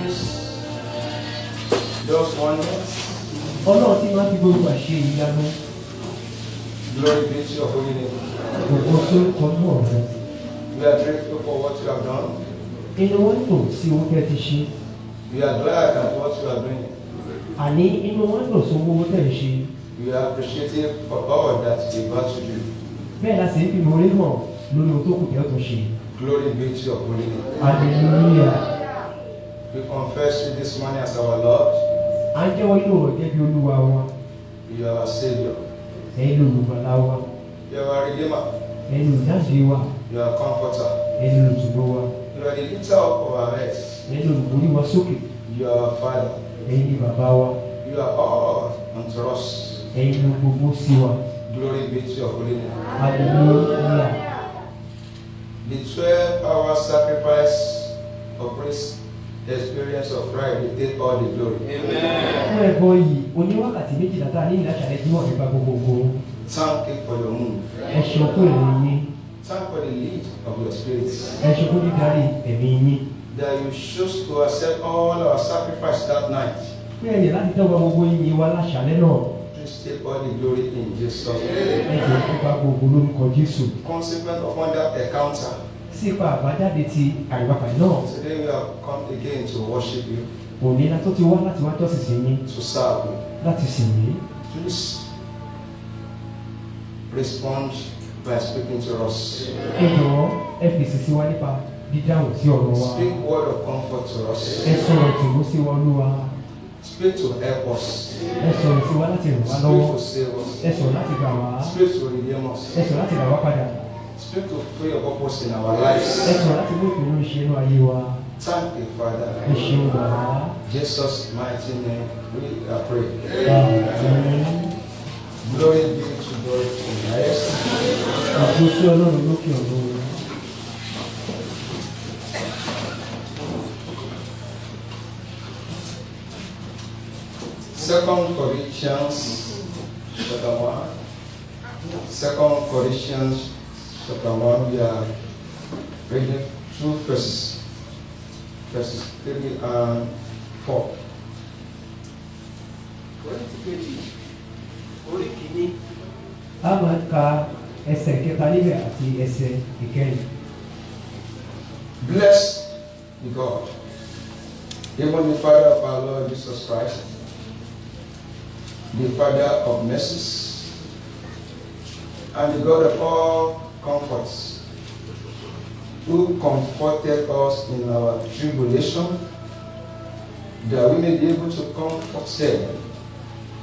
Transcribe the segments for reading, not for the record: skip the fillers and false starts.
miracles, does wonders. Ọlọ́run tí máa fi gbogbo àṣẹ ìyanu. Glory be to your holy name. Gbogbo tó kọ ní ọ̀rọ̀. We are grateful for what you have done. Inú wọn dùn sí ohun tẹ́ ti ṣe. We are glad at what you are doing. Àní inú wọn dùn sí owó tẹ́ ń ṣe. We are appreciative for all that you are about to do. Bẹ́ẹ̀ la sì ń fi mọ orí hàn lórí ohun tó kù tẹ́ tó ṣe. Glory be to your holy name. Hallelujah. We confess you this morning as our Lord. À ń jẹ́wọ́ inú ọ̀rọ̀ jẹ́ bí Olúwa wa. You are our Savior. Ẹ̀yin olùgbàlà wa. You are our Redeemer. Ẹ̀yin olùdáǹdè wa. You are our Comforter. Ẹ̀yin olùtùnú wa. You are the lifter up of our heads. Ẹ̀yin olùborí wa sókè. You are our Father. Ẹ̀yin ni bàbá wa. You are all unto us. Ẹ̀yin ni gbogbo sí wa. Glory be to your holy name. Hallelujah. The 12-hour sacrifice of praise experience of Friday take all the glory. Fún ẹ̀bọ yìí, oníwákàtí méjìlá tá a ní ìlàṣàlẹ̀ tí wọ́n fi gba gbogbogbò. Thank you for your moon. Ẹ ṣeun fún ẹ̀mí yín. Thank for the lead of your spirit. Ẹ ṣeun fún dídarí ẹ̀mí yín. That you choose to accept all our sacrifice that night. Fún ẹ̀yẹ̀ láti tẹ́wọ́ gbogbo yín wá láṣàlẹ̀ náà. Please take all the glory in Jesus' name. Ẹ jẹ́ kó bá gbogbo lórúkọ Jésù. Consequent upon that encounter, Sípa àbájáde ti àríwákà náà. today we have come again to worship you, Òní la tó ti wá láti wá jọ́sìn sí yín, to serve you. láti sìn yín. Please respond by speaking to us. Ẹ jọ̀wọ́ ẹ fèsì sí wa nípa dídáhùn sí ọ̀rọ̀ wa. Speak word of comfort to us. Ẹ sọ̀rọ̀ ìtùnú sí wa Olúwa. Speak to help us. Ẹ sọ̀rọ̀ sí wa láti ràn wá Speak lọ́wọ́. to save us. Ẹ sọ̀rọ̀ láti gbà wá. Speak to redeem us. Ẹ sọ̀rọ̀ láti rà wá padà. Speak to fulfill your purpose in our lives. Ẹ sọ̀rọ̀ láti mú ìpinnu ìṣe inú ayé wa. Thank you, Father. Ẹ ṣeun bàbá. Jesus' mighty name, we are praying. Àmín. Glory be to God in the highest. Àgbo sí Ọlọ́run lókè ọ̀run. Second Corinthians chapter 1. Second Corinthians chapter 1, we are reading 2 verses 3 and 4. Orí kìíní. A máa ka ẹsẹ̀ kẹta níbẹ̀ àti ẹsẹ̀ ìkẹyìn. Blessed be God, even the Father of our Lord Jesus Christ, the Father of mercies, and the God of all comforts, who comforted us in our tribulation, that we may be able to comfort them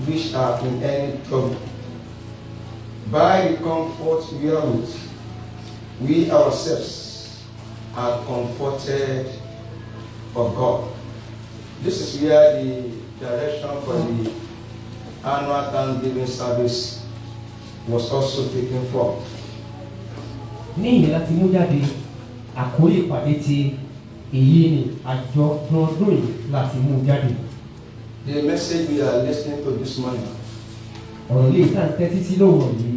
which are in any trouble, by the comfort wherewith we ourselves are comforted of God. This is where the direction for the annual Thanksgiving service was also taken from. Ní ìyẹn láti mú jáde àkórí ìpàdé ti èyí ni àjọ̀dún yìí láti mú jáde. The message we are listening to this morning Ọ̀rọ̀ yìí tá à ń tẹ́tí sí lówó yìí.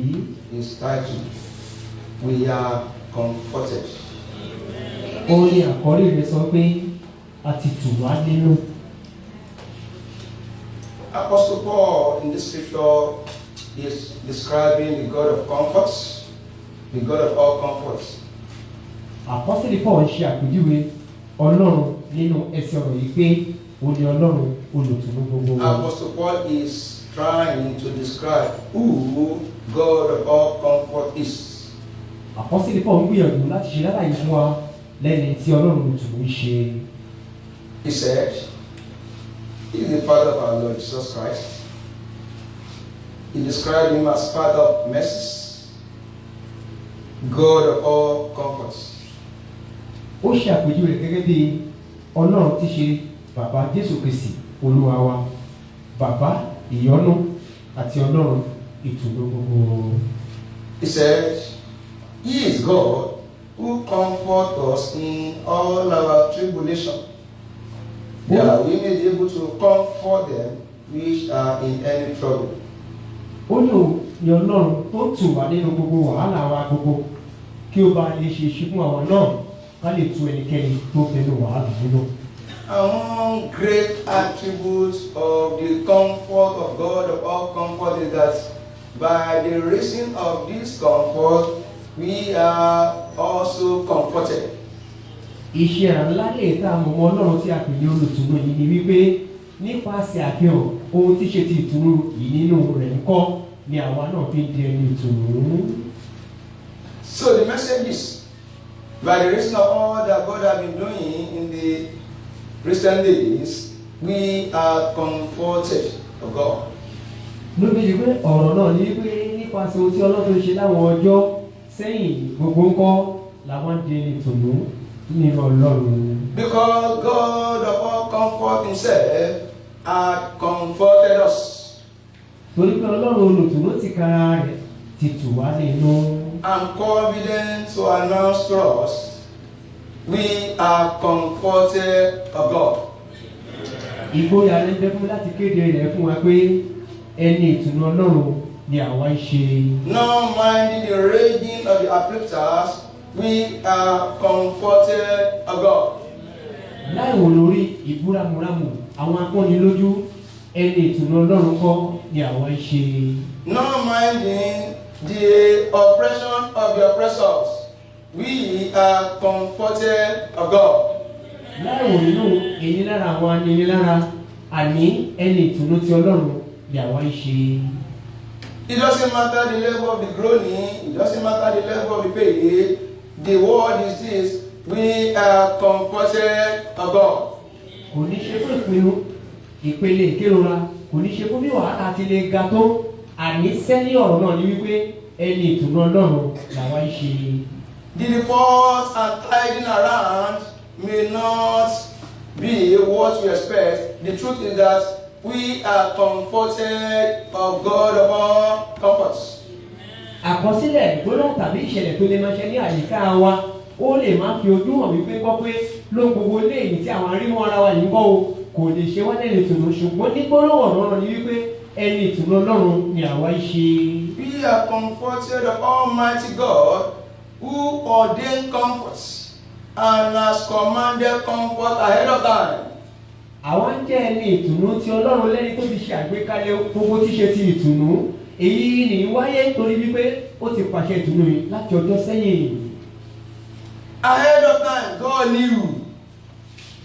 is titled, We Are Comforted. Orin àkọ́rí rẹ̀ sọ pé a ti tù wá nínú. Apostle Paul in this scripture is describing the God of comforts, the God of all comforts. Àpọ́sítélì Paul ń ṣe àpèjúwe Ọlọ́run nínú ẹsẹ̀ ọ̀rọ̀ yìí pé ó ní Ọlọ́run olùtùnú gbogbo wa. Apostle Paul is trying to describe who God of all comfort is. Àpọ́sítélì Paul ń gbìyànjú láti ṣe lálàyé fún wa lẹ́ni tí Ọlọ́run olùtùnú ń ṣe. He said, He is the Father of our Lord Jesus Christ. He described him as Father of mercies, God of all comforts. Ó ṣe àpèjúwe rẹ̀ gẹ́gẹ́ bí Ọlọ́run tí ṣe bàbá Jésù Kristi Olúwa wa, bàbá ìyọ́nú àti Ọlọ́run ìtùnú gbogbo. He said, He is God who comforts us in all our tribulation, that we may be able to comfort them which are in any trouble. Ó ní òun ni Ọlọ́run tó tù wá nínú gbogbo wàhálà wa gbogbo kí ó bá lè ṣe ṣe fún àwọn náà ká lè tu ẹnikẹ́ni tó fẹ́nu wàhálà nínú. Among great attributes of the comfort of God, of all comfort, is that by the reason of this comfort, we are also comforted. Iṣẹ́ ńlá lè ta àwọn ọmọ Ọlọ́run tí a pè ní olùtùnú yìí ni wípé nípasẹ̀ àfihàn ohun tí ṣe ti ìtùnú yìí nínú rẹ̀ ń kọ́ ni àwa náà fi ń di ẹni ìtùnú. So the message is, by the reason of all that God has been doing in the recent days, we are comforted of God. Ló bí pé ọ̀rọ̀ náà ní wípé nípasẹ̀ ohun tí Ọlọ́run ṣe láwọn ọjọ́ sẹ́yìn gbogbo ń kọ́ làwọn di ẹni ìtùnú nínú Ọlọ́run. Because God of all comfort himself had comforted us. Torí pé Ọlọ́run olùtùnú ti kára rẹ̀ ti tù wá nínú. I'm confident to announce to us, we are comforted of God. Ìgboyà rẹ̀ ń bẹ fún mi láti kéde rẹ̀ fún wa pé ẹni ìtùnú Ọlọ́run ni àwa ń ṣe. No minding the raging of the afflictors, we are comforted of God. Láì wò lórí ìbúramúramù àwọn akọ́nilójú ẹni ìtùnú Ọlọ́run kọ́ ni àwa ń ṣe. No minding the oppression of the oppressors, we are comforted of God. Láì wò nínú èyí lára àwọn aninilára àní ẹni ìtùnú ti Ọlọ́run ni àwa ń ṣe. It doesn't matter the level of the groaning, it doesn't matter the level of the pain. The word is this, we are comforted of God. Kò ní ṣe fún ìpele ìkérora, kò ní ṣe fún bí wàhálà ti lè ga tó, àní sẹ́ni ọ̀rọ̀ náà ni wípé ẹni ìtùnú Ọlọ́run làwa ń ṣe. The reports and tidings around may not be what we expect. The truth is that we are comforted of God of all comforts. Àkọsílẹ̀ gbólóhùn tàbí ìṣẹ̀lẹ̀ tó lè máa ṣe ní àyíká wa ó lè máa fi ojú hàn wípé gbọ́ pé ló gbogbo léyìí tí àwọn arímọ́ ara wa yìí ń kọ́ o kò lè ṣe wá lẹ́nu ìtùnú ṣùgbọ́n ní gbólóhùn ọ̀rọ̀ ni wípé ẹni ìtùnú Ọlọ́run ni àwa ń ṣe. We are comforted of Almighty God who ordained comforts and has commanded comfort ahead of time. Àwa ń jẹ́ ẹni ìtùnú tí Ọlọ́run lẹ́ni tó ti ṣe àgbékalẹ̀ gbogbo tí ṣe ti ìtùnú. Èyí ni wáyé torí wípé ó ti pàṣẹ ìtùnú yìí láti ọjọ́ sẹ́yìn. Ahead of time, God knew.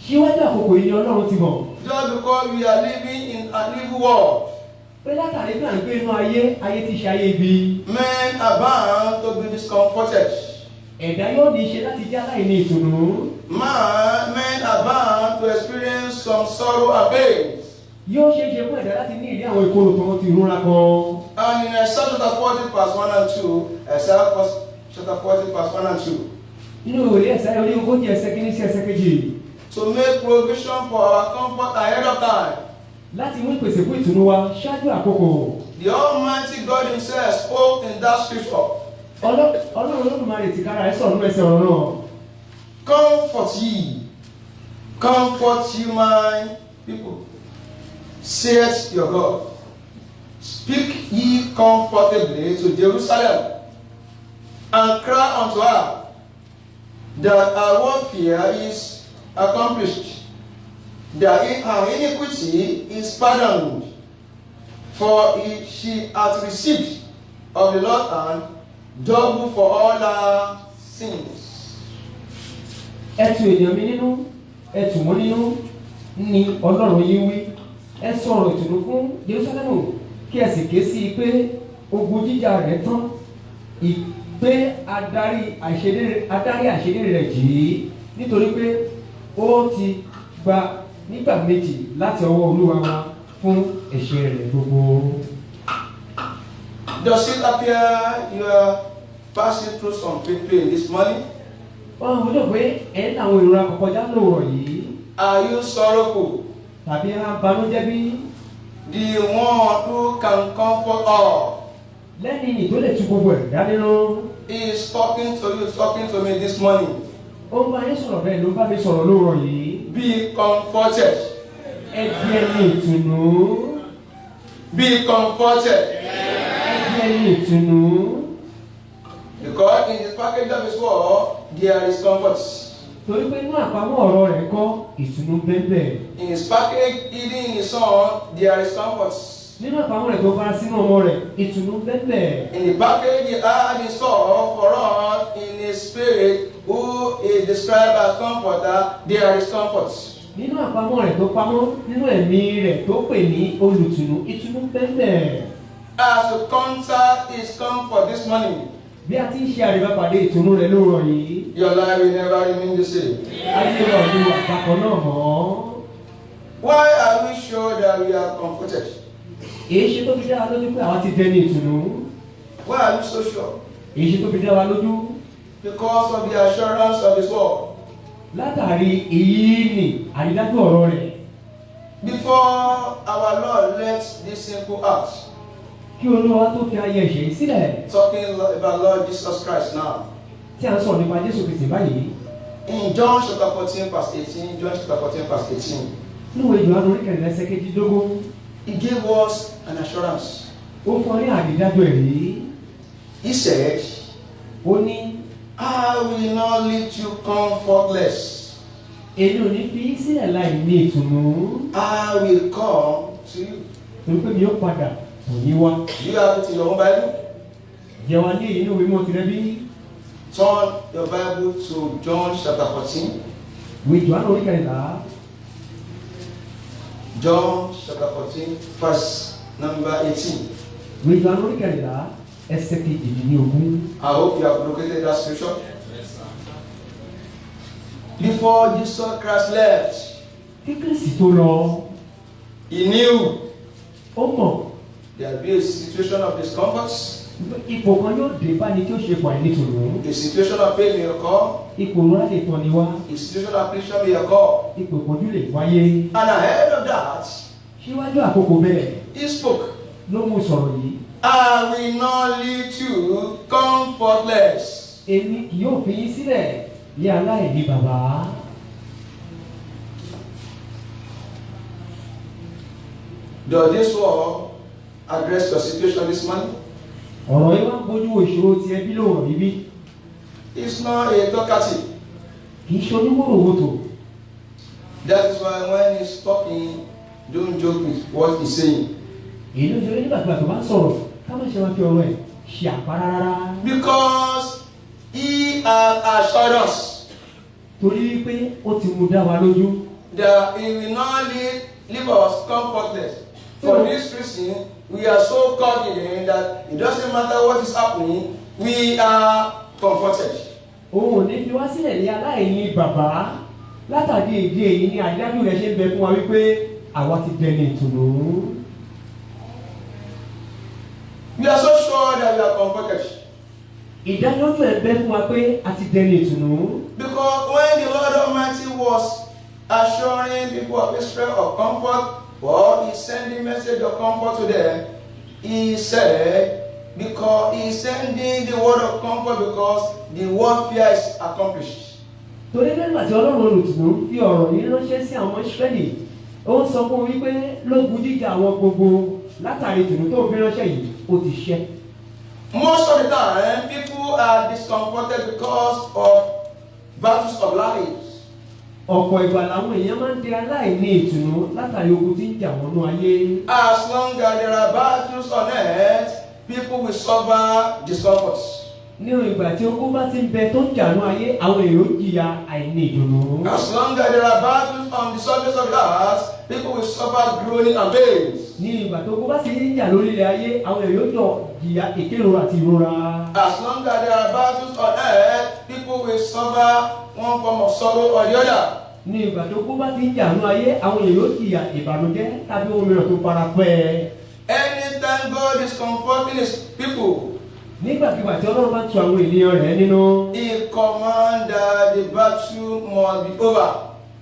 Síwájú àkókò yìí ni Ọlọ́run ti mọ̀. Just because we are living in an evil world. Pé látàrí pé à ń gbé inú ayé ti ṣe ayé ibi. Men are bound to be discomforted. Ẹ̀dá yóò ní ṣe láti jẹ́ aláìní ìtùnú. Men are bound to experience some sorrow and pain. Yóò ṣe é ṣe fún ẹ̀dá láti ní ìrí àwọn ìkorò tó ti ìrora kan. And in Isaiah chapter 40 verse 1 and 2, Isaiah chapter 40 verse 1 and 2. Nínú ìwé Ẹsáyà orí ogójì ẹsẹ̀ kìíní sí ẹsẹ̀ kejì. To make provision for our comfort ahead of time. Láti mú ìpèsè fún ìtùnú wa ṣáájú àkókò. The Almighty God himself spoke in that scripture. Ọlọ́run Olódùmarè ti kára ẹ̀ sọ̀rọ̀ nínú ẹsẹ̀ ọ̀rọ̀ náà. Comfort ye my people, saith your God. Speak ye comfortably to Jerusalem, and cry unto her, that her warfare is accomplished, that her iniquity is pardoned, for she hath received of the Lord hand double for all her sins. Ẹ tu ènìyàn mi nínú, ẹ tù wọ́n nínú ni Ọlọ́run yín wí. Ẹ sọ̀rọ̀ ìtùnú fún Jerúsálẹ́mù kí ẹ sì ké sí i pé ogun jíjà rẹ̀ tán, pé adarí àṣedéédé rẹ̀ jì í nítorí pé ó ti gba nígbà méjì láti ọwọ́ Olúwa wa fún ẹ̀ṣẹ̀ rẹ̀ gbogbo. Does it appear you are passing through some pain this morning? Wọ́n mú lò pé ẹ̀ ń àwọn ìrora kọ̀kọ́já lòrọ̀ yìí. Are you sorrowful? Tàbí a banújẹ́ bí? The one who can comfort all Lẹ́ni tó lè tu gbogbo ẹ̀ dánínú. is talking to you, talking to me this morning. Ó ń bá yín sọ̀rọ̀ bẹ́ẹ̀ ló bá mi sọ̀rọ̀ lóòrọ̀ yìí. Be comforted. Ẹ di ẹni ìtùnú. Be comforted. Ẹ di ẹni ìtùnú. Because in the package of his word, there is comfort. torí pé inú àpamọ́ ọ̀rọ̀ rẹ̀ kọ́ ìtùnú bẹ́ẹ̀. In his package, hidden in his son, there is comfort. Nínú àpamọ́ rẹ̀ tó fara sínú ọmọ rẹ̀ ìtùnú bẹ́ẹ̀. In the package he had in store for us in his spirit, who is described as comforter, there is comfort. Nínú àpamọ́ rẹ̀ tó pamọ́ nínú ẹ̀mí rẹ̀ tó pè ní olùtùnú ìtùnú bẹ́ẹ̀. As you contact his comfort this morning, bí a ti ń ṣe àríbápàdé ìtùnú rẹ̀ lóòrọ̀ yìí. your life will never remain the same. ayé wa ò ní wà bákan náà mọ́. Why are we sure that we are comforted? èyí ṣe tó fi dá wa lójú pé àwa ti dẹni ìtùnú. Why are we so sure? èyí ṣe tó fi dá wa lójú. Because of the assurance of his word. látàrí èyí ni àrídájú ọ̀rọ̀ rẹ̀. Before our Lord left this simple act, kí Olúwa tó fi ayé ẹ̀ṣẹ̀ yìí sílẹ̀. talking about Lord Jesus Christ now. tí a ń sọ̀rọ̀ nípa Jésù Kristi báyìí. In John chapter 14 verse 18, John chapter 14 verse 18, nínú ìwé Jòhánù orí kẹrìnlá ẹsẹ̀ kejìdínlógún. he gave us an assurance. ó fún ọ ní àrídájú ẹ̀rí. He said, ó ní I will not leave you comfortless. èmi ò ní fi í sílẹ̀ láì ní ìtùnú. I will come to you. torí pé mi ó padà kò ní wá. Do you have it in your own Bible? jẹ́ wa ní èyí ní òwe mọ́ tirẹ̀ bí. Turn your Bible to John chapter 14. ìwé Jòhánù orí kẹrìnlá. John chapter 14, verse number 18. ìwé Jòhánù orí kẹrìnlá ẹsẹ̀ kejìdínlógún. I hope you have located that scripture. Before Jesus Christ left, kí Kristi tó lọ, he knew ó mọ̀ there would be a situation of discomfort, ipò kan yóò dé bá ní tí ó ṣe pọ̀ àìnítùnú. a situation of pain may occur, ipò ńlá lè tọ́ ni wá. a situation of affliction may occur. ipò ìpọ́njú lè wáyé. And ahead of that, síwájú àkókò bẹ́ẹ̀ he spoke, ló mú sọ̀rọ̀ yìí. I will not leave you comfortless. èmi kì yóò fi yín sílẹ̀ ní aláìní bàbá. Does this word address your situation this morning? ọ̀rọ̀ yìí máa ń bójú wo ìṣòro ti ẹbí lóòrọ̀ yìí bí. It's not a talkative. kì í ṣe oníwòròwòtò. That is why when he's talking, don't joke with what he's saying. èyí ló ṣe nígbà tó bá ń sọ̀rọ̀ ká má ṣe máa fi ọ̀rọ̀ ẹ̀ ṣe àpárá rárá. Because he has assured us torí pé ó ti mú dá wa lójú. that he will not leave us comfortless. For this reason, we are so confident that it doesn't matter what is happening, we are comforted. òun ò ní fi wá sílẹ̀ ní aláìní bàbá. látàdí èdè èyí ni àdájú rẹ̀ ṣe ń bẹ fún wa wípé àwa ti dẹni ìtùnú. We are so sure that we are comforted. ìdánilójú ẹ̀ bẹ fún wa pé a ti dẹni ìtùnú. Because when the Lord Almighty was assuring people of Israel of comfort, or He's sending message of comfort to them, He said, because He's sending the word of comfort because the warfare is accomplished. torí nígbà tí Ọlọ́run olùtùnú fi ọ̀rọ̀ yìí ránṣẹ́ sí àwọn Ísírẹ́lì ó ń sọ fún wọn wípé lógun jíjà àwọn gbogbo látàrí ìtùnú tó ń fi ránṣẹ́ yìí ó ti ṣẹ́. Most of the time, people are discomforted because of battles of life. ọ̀pọ̀ ìgbà làwọn èèyàn máa ń di aláìní ìtùnú látàrí ogun tí ń jà wọ́n ní ayé. As long as there are battles on earth, people will suffer discomfort. ní ìgbà tí ogun bá ti ń bẹ tó ń jà ní ayé àwọn èrò jìyà àìní ìdùnnú. As long as there are battles on the surface of the earth, people will suffer groaning and pains. ní ìgbà tó ogun bá ti ń jà lórí ilẹ̀ ayé àwọn èrò jọ jìyà ìkérora àti ìrora. As long as there are battles on earth, people will suffer one form of sorrow or the other. ní ìgbà tó ogun bá ti ń jà ní ayé àwọn èrò jìyà ìbànújẹ́ tàbí ohun mìíràn tó fara pẹ́. Anytime God is comforting His people, nígbàkigbà tí Ọlọ́run bá tu àwọn ènìyàn rẹ̀ nínú. He commands that the battle must be over.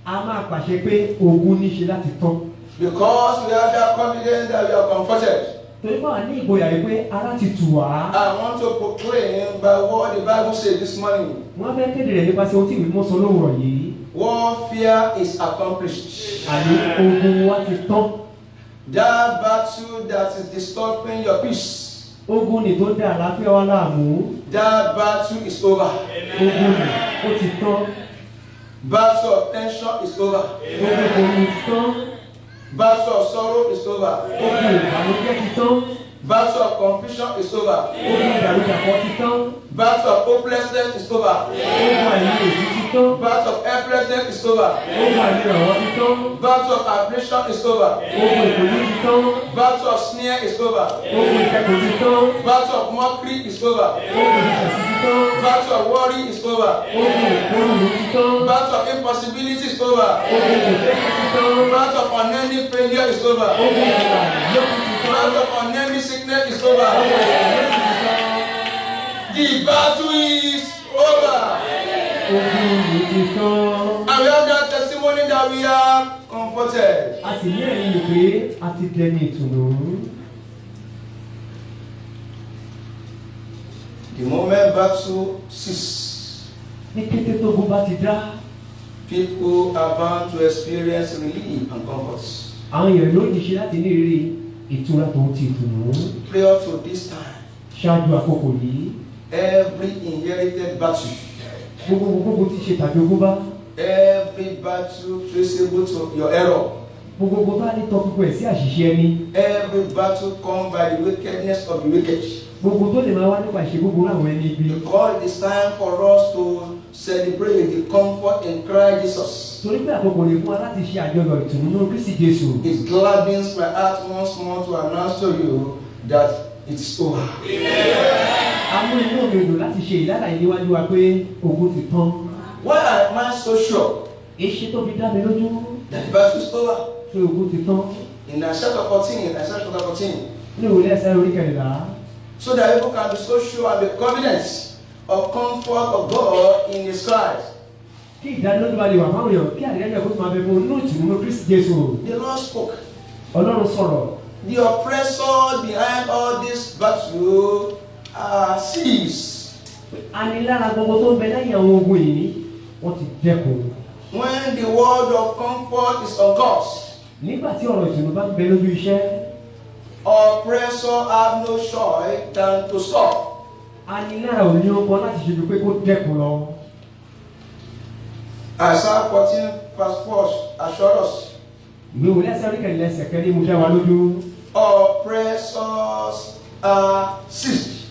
a máa pàṣẹ pé ogun níṣe láti tán. Because we have that confidence that we are comforted. torí báwa ní ìgboyà yìí pé ara ti tù wá. I want to proclaim by what the Bible says this morning. wọ́n fẹ́ kéde rẹ̀ nípasẹ̀ ohun tí ìwé mímọ́ sọ lówùrọ̀ yìí. Warfare is accomplished. àní ogun wa ti tán. That battle that is disturbing your peace, ogun ni tó dá àlàáfíà wa láàmú. that battle is over. ogun ni ó ti tán. Battle of tension is over. Ogun ìfòòró ti tán. Battle of sorrow is over. Ogun ìbànújẹ́ ti tán. Battle of confusion is over. Ogun ìdàrúdàpọ̀ ti tán. Battle of hopelessness is over. Ogun àìlèjì ti tán. Battle of helplessness is over. Ogun àìlèrànwọ́ ti tán. Battle of affliction is over. Ogun ìpòlú ti tán. Battle of sneer is over. Ogun ìkẹ́kọ̀ọ́ ti tán. Battle of mockery is over. Ogun ìṣẹ̀sí ti tán. Battle of worry is over. Ogun ìkórùrù ti tán. Battle of impossibility is over. Ogun ìfẹ́kẹ́ ti tán. Battle of unending failure is over. Ogun ìgbà yókù ti tán. Battle of unending sickness is over. Ogun ìfẹ́kẹ́ ti tán. The battle is over. Ogun ìlú ti tán. And we have that testimony that we are comforted. A sì ní ẹ̀rí pé a ti dẹni ìtùnú. The moment battle ceases, Ní kété tógun bá ti dá, people are bound to experience relief and comfort. àwọn èèyàn ló ní ṣe láti ní ìrírí ìtura tó ti ìtùnú. Prior to this time, Ṣáájú àkókò yìí, every inherited battle, gbogbo ti ṣe tàbí ogún bá. every battle traceable to your error, Gbogbo bá ní tọpinpin ẹ̀ sí àṣìṣe ẹni. every battle come by the wickedness of the wicked. Gbogbo tó lè máa wá nípa ìṣe gbogbo àwọn ẹni ibi. Because it is time for us to celebrate the comfort in Christ Jesus. Torí pé àkókò lè fún wa láti ṣe àjọyọ̀ ìtùnú nínú Kristi Jésù. It gladdens my heart once more to announce to you that it is over. Amú inú mi dùn láti ṣe ìlànà ìníwájú wa pé ogun ti tán. Why am I so sure Èṣe tó fi dá mi lójú that the battle is over? pé ogun ti tán. In Isaiah chapter 14, Ní ìwé Ẹsẹ̀ orí kẹrìnlá. so that people can be so sure and be confident of comfort of God in His Christ. Kí ìdánilójú bá lè wà fáwọn èèyàn kí àdéhùn ẹ̀kọ́ tó máa bẹ fún inú ìtùnú nínú Kristi Jésù. The Lord spoke. Ọlọ́run sọ̀rọ̀. The oppressor behind all this battle cease. Anilára gbogbo tó ń bẹ lẹ́yìn àwọn ogun yìí wọ́n ti dẹ́kun. When the word of comfort is on course, Nígbà tí ọ̀rọ̀ ìtùnú bá ń bẹ lójú iṣẹ́, oppressor have no choice than to stop. anilára ò ní ọkọ láti ṣe ju pé kó dẹ́kun lọ. Isaiah 14 verse 4 assure us, Ìwé òwe lẹ́sẹ̀ orí kẹrìnlá ẹsẹ̀ kẹ́rin mú dá wa lójú. oppressors are ceased.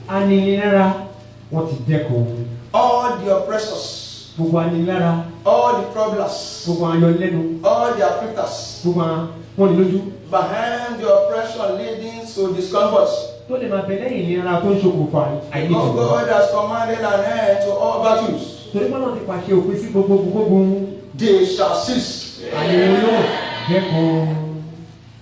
Anilára wọ́n ti dẹ́kun. All the oppressors, Gbogbo anilára, all the troublers, gbogbo ayọ̀lẹ́nu, all the afflictors, gbogbo wọn ní lójú. behind the oppression leading to discomfort. Tó lè máa bẹ lẹ́yìn ìnira tó ń ṣokùnfà Because àìníjọba. God has commanded an end to all battles. Torí pé náà ti pàṣẹ òpin sí gbogbo. They shall cease Àyẹ̀wò yóò dẹ́kun.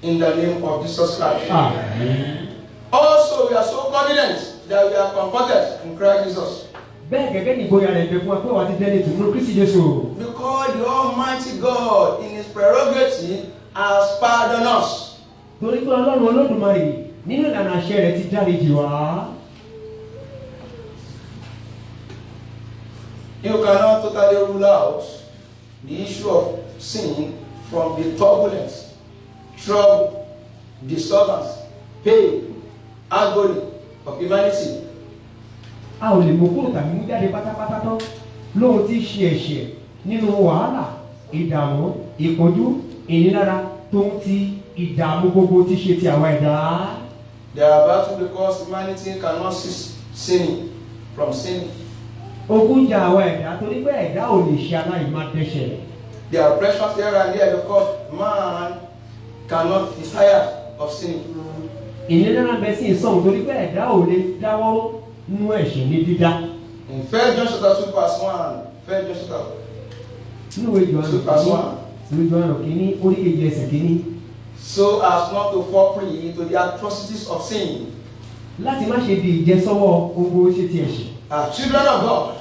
in the name of Jesus Christ. Àmín. Also, we are so confident that we are comforted in Christ Jesus. Bẹ́ẹ̀ gẹ́gẹ́ ní ìgboyà rẹ̀ bẹ fún wa pé wà á ti dẹ́ni ìtùnú Kristi Jésù. Because the Almighty God, in His prerogative, has pardoned us. Torí pé Ọlọ́run Olódùmarè nínú ìlànà àṣẹ rẹ̀ ti dáríjì wá. You cannot totally rule out the issue of sin from the turbulence, trouble, disturbance, pain, agony of humanity. A ò lè mú kúrò tàbí mú jáde pátápátá tán lóhun tí í ṣe ẹ̀ṣẹ̀ nínú wàhálà, ìdààmú, ìpọ́njú, ìnilára tó ń ti ìdààmú gbogbo tí ṣe ti àwa ẹ̀dá. They are battles because humanity cannot cease sinning from sinning. Ogun jà àwa ẹ̀dá torí pé ẹ̀dá ò lè ṣe aláìmá dẹ́ṣẹ̀. There are pressures here and there because man cannot be tired of sinning. Ìnilára bẹ sí ìsọ̀hún torí pé ẹ̀dá ò lè dáwọ́ nú ẹ̀ṣẹ̀ ní dídá. In 1 John chapter 2 verse 1, 1 John chapter Nínú ìwé Jòhánù kìíní orí kejì ẹsẹ̀ kìíní. so as not to fall prey to the atrocities of sin. Láti má ṣe di ìjẹsọ́wọ́ gbogbo ṣe ti ẹ̀ṣẹ̀. As children of God,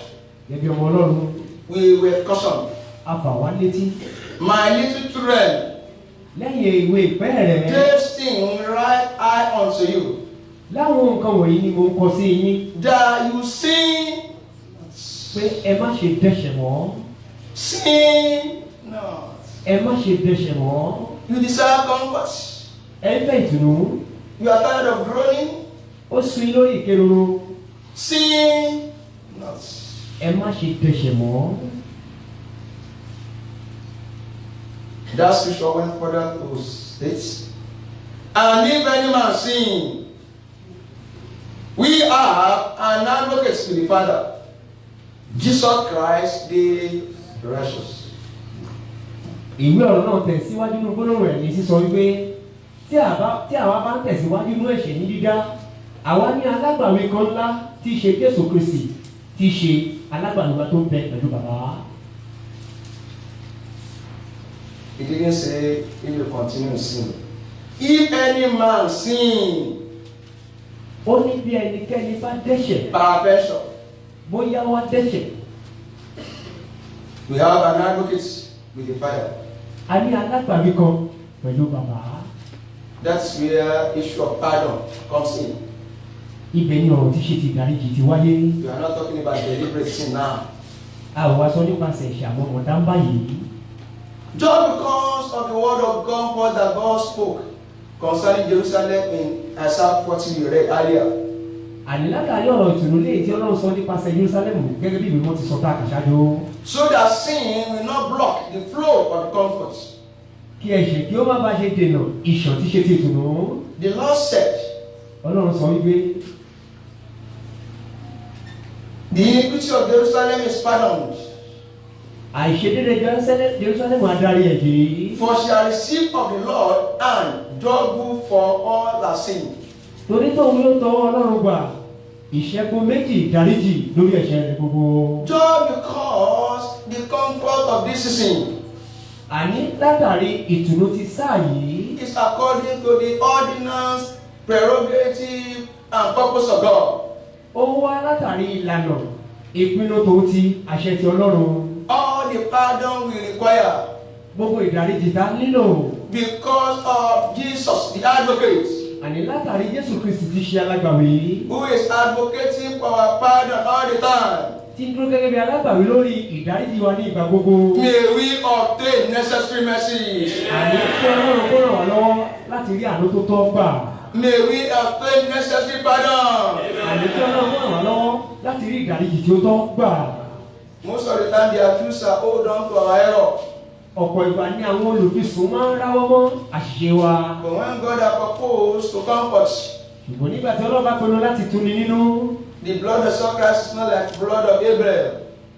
Ẹbí ọmọ Ọlọ́run we were cautioned. a fà wá létí. My little children, Lẹ́yìn ìwé ìpẹ́ rẹ̀. this thing write I unto you, Láwọn nǹkan wọ̀nyí ni mo ń kọ sí yín that you sin, pé ẹ má ṣe dẹ́ṣẹ̀ mọ́. sin not. Ẹ má ṣe dẹ́ṣẹ̀ mọ́. You desire comfort. Ẹ fẹ́ ìtùnú. You are tired of groaning. Ó sun yín lórí ìkeroro. Sin not. Ẹ má ṣe dẹ́ṣẹ̀ mọ́. That scripture went further to state, and if any man sin, we have an advocate with the Father, Jesus Christ the righteous. Ìwé ọ̀rọ̀ náà tẹ̀síwájú nínú gbólóhùn rẹ̀ ní sísọ wípé tí àwa bá ń tẹ̀síwájú nínú ẹ̀ṣẹ̀ ní dídá, àwa ní alágbàwí kan ńlá tí í ṣe Jésù Kristi tí í ṣe alágbàwí wa tó ń bẹ pẹ̀lú bàbá. He didn't say if you continue to sin. If any man sin, Ó ní bí ẹnikẹ́ni bá dẹ́ṣẹ̀, peradventure, bóyá wá dẹ́ṣẹ̀, we have an advocate with the Father. a ní alágbàwí kan pẹ̀lú bàbá. That's where issue of pardon comes in. Ibẹ̀ ni ọ̀rọ̀ tí ṣe ti ìdáríjì ti wáyé. We are not talking about deliberate sin now. A ò wá sọ nípasẹ̀ ẹ̀ṣẹ̀ àwọn ọ̀dà ń báyìí. Just because of the word of comfort that God spoke concerning Jerusalem in Isaiah 40 we read earlier. Àní látàrí ọ̀rọ̀ ìtùnú léyìí tí Ọlọ́run sọ nípasẹ̀ Jerusalem gẹ́gẹ́ bí ìwé wọn ti sọ tá a kà ṣáájú. So that sin will not block the flow of the comfort. Kí ẹ̀ṣẹ̀ kí ó má bá ṣe dènà ìṣàn tí ṣe ti ìtùnú. The Lord said, Ọlọ́run sọ wípé the iniquity of Jerusalem is pardoned, àìṣedéédé Jerusalem adarí ẹ̀jẹ̀. for she shall receive of the Lord and double for all her sin. Torí tóun yóò tọwọ́ Ọlọ́run gbà ìṣẹ́gun méjì ìdáríjì lórí ẹ̀ṣẹ̀ rẹ̀ gbogbo. Just because the comfort of this season Àní látàrí ìtùnú ti sáà yìí. is according to the ordinance, prerogative, and purpose of God. Ó wá látàrí ìlànà ìpinnu tó ti àṣẹ ti Ọlọ́run. All the pardon we require Gbogbo ìdáríjì tá nílò. because of Jesus, the advocate, Àní látàrí Jésù Kristi ti ṣe alágbàwí. who is advocating for our pardon all the time. Tí ń dúró gẹ́gẹ́ bí alágbàwí lórí ìdáríjì wa ní ìgbà gbogbo. May we obtain necessary mercy. Àní kí Ọlọ́run kó ràn wá lọ́wọ́ láti rí àánú tó tọ́ gbà. May we obtain necessary pardon. Àní kí Ọlọ́run kó ràn wá lọ́wọ́ láti rí ìdáríjì tí ó tọ́ gbà. Most of the time the accuser hold on to our error. Ọ̀pọ̀ ìgbà ni àwọn olùfisùn máa ń ráwọ́ mọ́ àṣìṣe wa. But when God has proposed to comfort, Ṣùgbọ́n nígbà tí Ọlọ́run bá pinnu láti tuni nínú, the blood of Jesus Christ is not like the blood of Abel.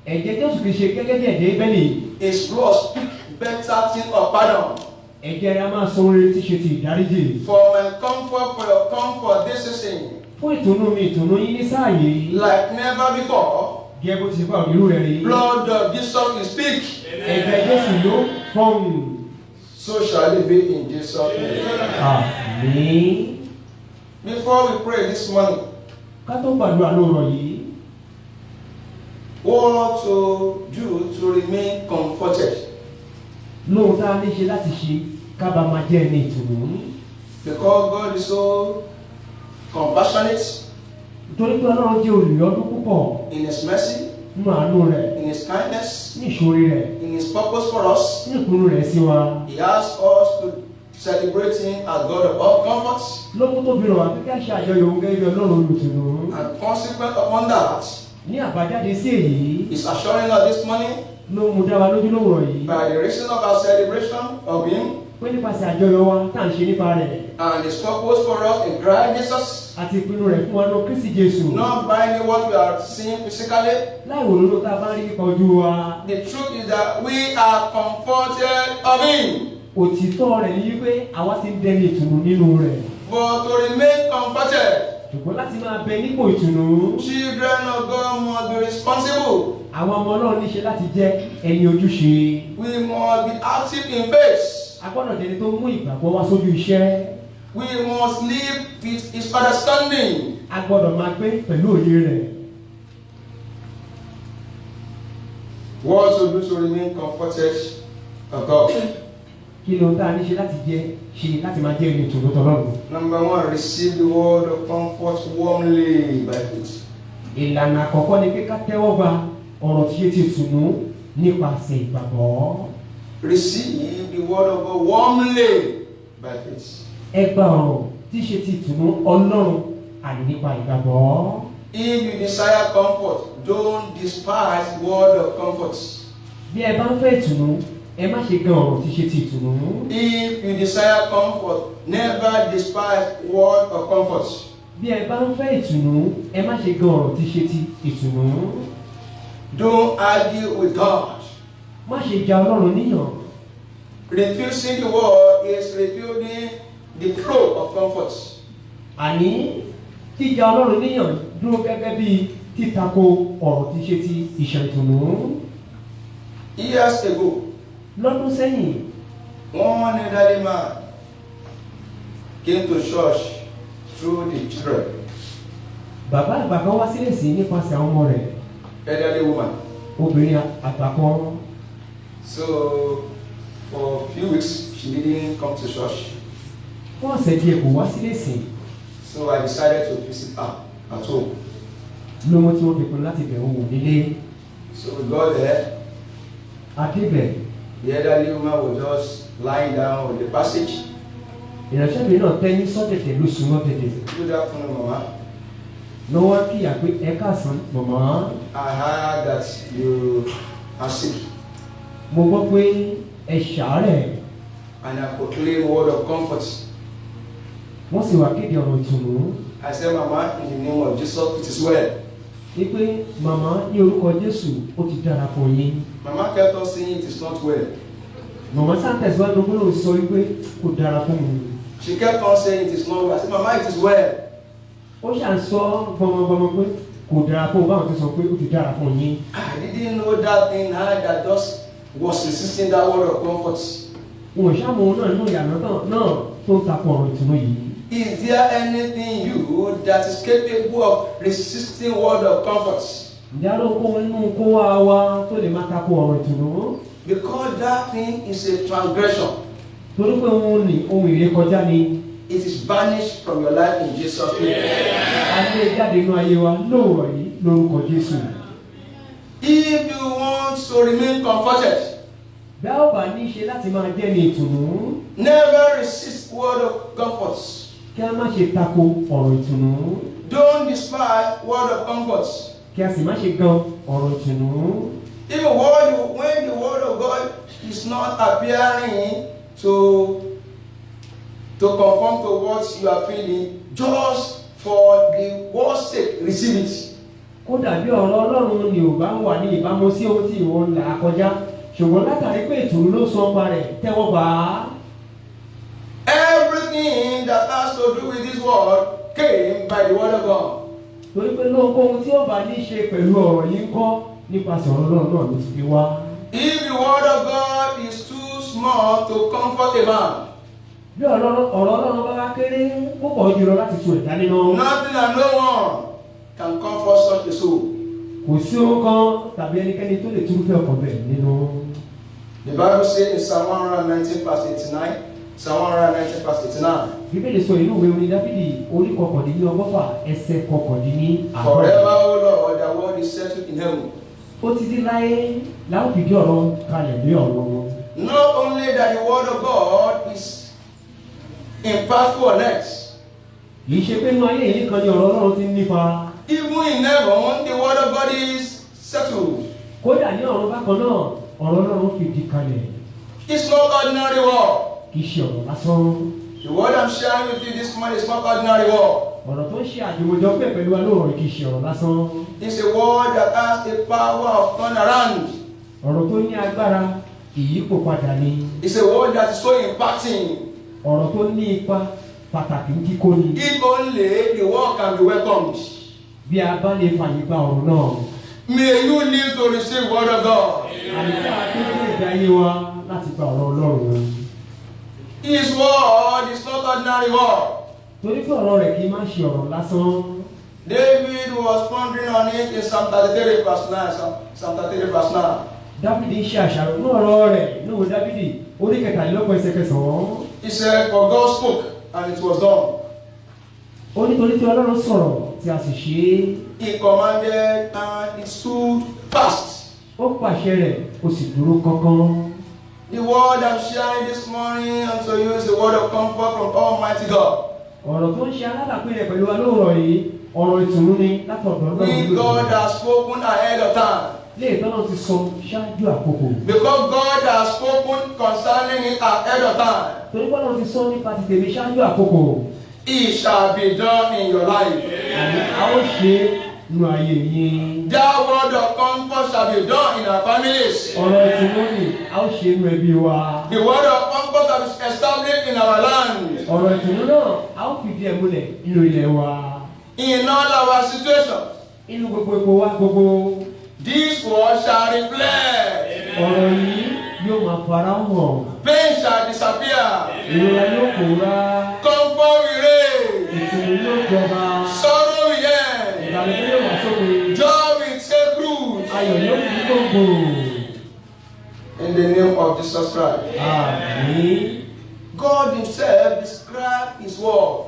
ẹ̀jẹ̀ Jésù kìí ṣe gẹ́gẹ́ bí ẹ̀jẹ̀ Ébẹ́lì. His blood speaks better thing of pardon. Ẹ̀jẹ̀ rẹ̀ a máa sọ orin tí ṣe ti ìdáríjì. For my comfort, for your comfort, this season, Fún ìtùnú mi ìtùnú yín ní sáà yìí. like never before, Gẹ́gẹ́ bó ti ṣe bá òrírú rẹ̀ rí. blood of Jesus will speak. Ẹ̀jẹ̀ Jésù ló fọ́ọ̀mù. So shall it be in Jesus' name. Àmín. Before we pray this morning, Ká tó gbàdúrà lóòrọ̀ yìí. what to do to remain comforted? Lóhun tá a ní ṣe láti ṣe ká bá máa jẹ́ ẹni ìtùnú. Because God is so compassionate Nítorí pé Ọlọ́run jẹ́ olùyọ́nú púpọ̀ in His mercy, nínú àánú rẹ̀, in His kindness, ní ìṣòro rẹ̀, in His purpose for us. ní ìpinnu rẹ̀ sí wa. He asks us to celebrate Him as God of all comforts. Lókun tó fi rọ̀ wá pé ká ṣe àjọyọ̀ òun gẹ́gẹ́ bí Ọlọ́run olùtùnú. And consequent upon that, Ní àbájáde sí èyí, He's assuring us this morning ló mú dá wa lójú lówùrọ̀ yìí. by the reason of our celebration of Him Pé nípasẹ̀ àjọyọ̀ wa tá à ń ṣe nípa rẹ̀. and His purpose for us in Christ Jesus, Àti ìpinnu rẹ̀ fún wa ní Kristi Jésù. not binding what we are seeing physically. Láì wò lóró tá a bá rí nípa ojú wa. The truth is that we are comforted of Him. Òtítọ́ rẹ̀ ni wípé àwa ti ń dẹni ìtùnú nínú rẹ̀. But to remain comforted, Ṣùgbọ́n láti máa bẹ nípò ìtùnú. children of God must be responsible. Àwọn ọmọ Ọlọ́run níṣe láti jẹ́ ẹni ojúṣe. We must be active in faith. A gbọ́dọ̀ jẹ́ni tó mú ìgbàgbọ́ wá sójú iṣẹ́. We must live with His understanding. A gbọ́dọ̀ máa gbé pẹ̀lú òye rẹ̀. What to do to remain comforted of God? Kí ló ń tá a níṣe láti láti máa jẹ́ ẹni ìtùnú tọ́lọ́run? Number one, receive the word of comfort warmly by faith. Ìlànà àkọ́kọ́ ni pé ká tẹ́wọ́ gba ọ̀rọ̀ tí ó ti tùnú nípasẹ̀ ìgbàgbọ́. Receive the word of God warmly by faith. Ẹ gba ọ̀rọ̀ tí ṣe ti tùnú Ọlọ́run àní nípa ìgbàgbọ́. If you desire comfort, don't despise the word of comfort. Bí ẹ bá ń fẹ́ ìtùnú, ẹ má ṣe gan ọ̀rọ̀ tí ṣe ti ìtùnú. If you desire comfort, never despise word of comfort. Bí ẹ bá ń fẹ́ ìtùnú, ẹ má ṣe gan ọ̀rọ̀ tí ṣe ti ìtùnú. Don't argue with God. Má ṣe ja Ọlọ́run níyàn. Refusing the word is refusing the flow of comfort. Àní jíja Ọlọ́run níyàn dúró gẹ́gẹ́ bí títako ọ̀rọ̀ tí ṣe ti ìṣàn ìtùnú. Years ago, Lọ́dún sẹ́yìn, one elderly man came to church through the children. bàbá àgbà kan wá sílẹ̀ sí nípasẹ̀ àwọn ọmọ rẹ̀, Elderly woman. obìnrin àgbà kan. So for a few weeks, she didn't come to church. Fún ọ̀sẹ̀ díẹ̀ kò wá sílẹ̀ sí. So I decided to visit her at home. Ló mú tí wọ́n fi pinnu láti bẹ̀ wò nílé. So we got there. Adébẹ̀, The elderly woman was just lying down on the passage. ìránṣẹ́bìnrin náà tẹ́ ní sọ́tẹ̀tẹ̀ ló sùn lọ́tẹ̀tẹ̀. Good afternoon, Mama. Lọ́wọ́ kíyà pé ẹ káàsán màmá. I heard that you are sick, Mo gbọ́ pé ẹ ṣàárẹ̀. and I proclaim a word of comfort. Wọ́n sì wá kéde ọ̀rọ̀ ìtùnú. I said, Mama, in the name of Jesus, it is well. Wípé màmá ní orúkọ Jésù ó ti dára fún yín. Mama kept on saying it is not well. Màmá sáńtẹ̀síwájú gbọ́dọ̀ sọ wípé kò dára fún mi. She kept on saying it is not well. I said, Mama, it is well. Ó ṣà ń sọ gbọmọgbọmọ pé kò dára fún báwọn ti sọ pé ó ti dára fún yín. I didn't know that in her that just was resisting that word of comfort. Wọ́n ṣàmù náà nínú ìyànà náà tó ń takò ọ̀rọ̀ ìtùnú yìí. Is there anything you that is capable of resisting word of comfort? Ǹjẹ́ ló kó nínú kó wa tó lè má takò ọ̀rọ̀ ìtùnú? Because that thing is a transgression. Torí pé òun ní ohun ìrékọjá ni. It is banished from your life in Jesus' name. A lè jáde inú ayé wa lóòrọ̀ yìí lórúkọ Jésù. If you want to remain comforted, Bí a ó bá ní ṣe láti máa jẹ́ ní ìtùnú, never resist word of comfort. kí a má ṣe takò ọ̀rọ̀ ìtùnú. Don't despise word of comfort. Kí a sì má ṣe gan ọ̀rọ̀ ìtùnú. Even when the word of God is not appearing to conform to what you are feeling, just for the word's sake, receive it. Kódà bí ọ̀rọ̀ Ọlọ́run ni ò bá wà ní ìbámu sí ohun tí ìwọ ń là kọjá, ṣùgbọ́n látàrí pé ìtùnú ló sọ ọpa rẹ̀ tẹ́wọ́ gbà á. Everything that has to do with this word came by the word of God. Torí pé lóhunkóhun tí ó bá ní ṣe pẹ̀lú ọ̀rọ̀ yìí ń kọ́ nípasẹ̀ ọ̀rọ̀ náà ló ti fi wá. If the word of God is too small to comfort a man, Bí ọ̀rọ̀ Ọlọ́run bá wá kéré púpọ̀ jùlọ láti tu ẹ̀dá nínú. nothing and no one can comfort such a soul. Kò sí ohun kan tàbí ẹnikẹ́ni tó lè túrúfẹ́ ọkàn bẹ̀ nínú. The Bible says in Psalm 119 verse 89, Psalm 119 verse 89, Bíbélì sọ inú ìwé orin Dáfídì orí kọkàndínlọ́gọ́fà ẹsẹ̀ kọkàndínláàádọ́rin. forever, O Lord, the word is settled in heaven. Ó ti dí láyé láwọn fìdí ọ̀rọ̀ kalẹ̀ ní ọ̀rọ̀. Not only that the word of God is impactful on us, Kì í ṣe pé inú ayé yìí kan ní ọ̀rọ̀ Ọlọ́run ti ń nípa. even in heaven, the word of God is settled. Kódà ní ọ̀run bákan náà ọ̀rọ̀ Ọlọ́run fìdí kalẹ̀. It's not ordinary word. Kì í ṣe ọ̀rọ̀ lásán. The word I'm sharing with you this morning is not ordinary word. Ọ̀rọ̀ tó ń ṣe àjùmọ̀jọ pé pẹ̀lú wa lóòrọ̀ kì í ṣe ọ̀rọ̀ lásán. It's a word that has the power of turnaround. Ọ̀rọ̀ tó ní agbára ìyípo padà ni. It's a word that is so impacting. Ọ̀rọ̀ tó ní ipa pàtàkì ń kíkó ni. If only the word can be welcomed. Bí a bá lè fàyè gba ọ̀rọ̀ náà. May you live to receive word of God. Àyíká tó ní ìgbé ayé wa láti gba ọ̀rọ̀ Ọlọ́run. His word is not ordinary word. Torí pé ọ̀rọ̀ rẹ̀ kì í máa ṣe ọ̀rọ̀ lásán. David was pondering on it in Psalm 33 verse 9. Psalm 33 verse 9. Dáfídì ń ṣe àṣàrò ní ọ̀rọ̀ rẹ̀ ní òwe Dáfídì orí kẹtàlélọ́gbọ̀n ẹsẹ̀ kẹsàn-án. He said, for God spoke and it was done. Ó ní torí tí Ọlọ́run sọ̀rọ̀ tí a sì ṣe é. He commanded and it stood fast. Ó pàṣẹ rẹ̀ ó sì dúró kánkán. The word I'm sharing this morning unto you is the word of comfort from Almighty God. Ọ̀rọ̀ tó ń ṣe alábàápín rẹ̀ pẹ̀lú wa lóòrọ̀ yìí ọ̀rọ̀ ìtùnú ni látọ̀dọ̀ We God has spoken ahead of time. lè tọ́nà ti sọ ṣáájú àkókò. Because God has spoken concerning it ahead of time. Torí bọ́lá ti sọ nípa ti tèmi ṣáájú àkókò. It shall be done in your life. Àní a ó ṣe nu ayé yín. That word of comfort shall be done in our families. Ọ̀rọ̀ ìtùnúnì a ó ṣe nu ẹbí wa. The word of comfort that is established in our land. Ọ̀rọ̀ ìtùnú náà a ó fìdí ẹ̀ múlẹ̀ nínú ilẹ̀ wa. In all our situations. Inú gbogbo ipò wa gbogbo. This word shall reflect. Ọ̀rọ̀ yìí yóò máa fara hàn. Pain shall disappear. Ìrora yóò pòórá. Comfort will reign. Ìtùnú yóò jọba. Sorrow will end. Ìbànújẹ́ yóò wá sópin. Joy will take root. Ayọ̀ yóò fi gbòǹgbò. In the name of Jesus Christ. Àmín. God himself described his word.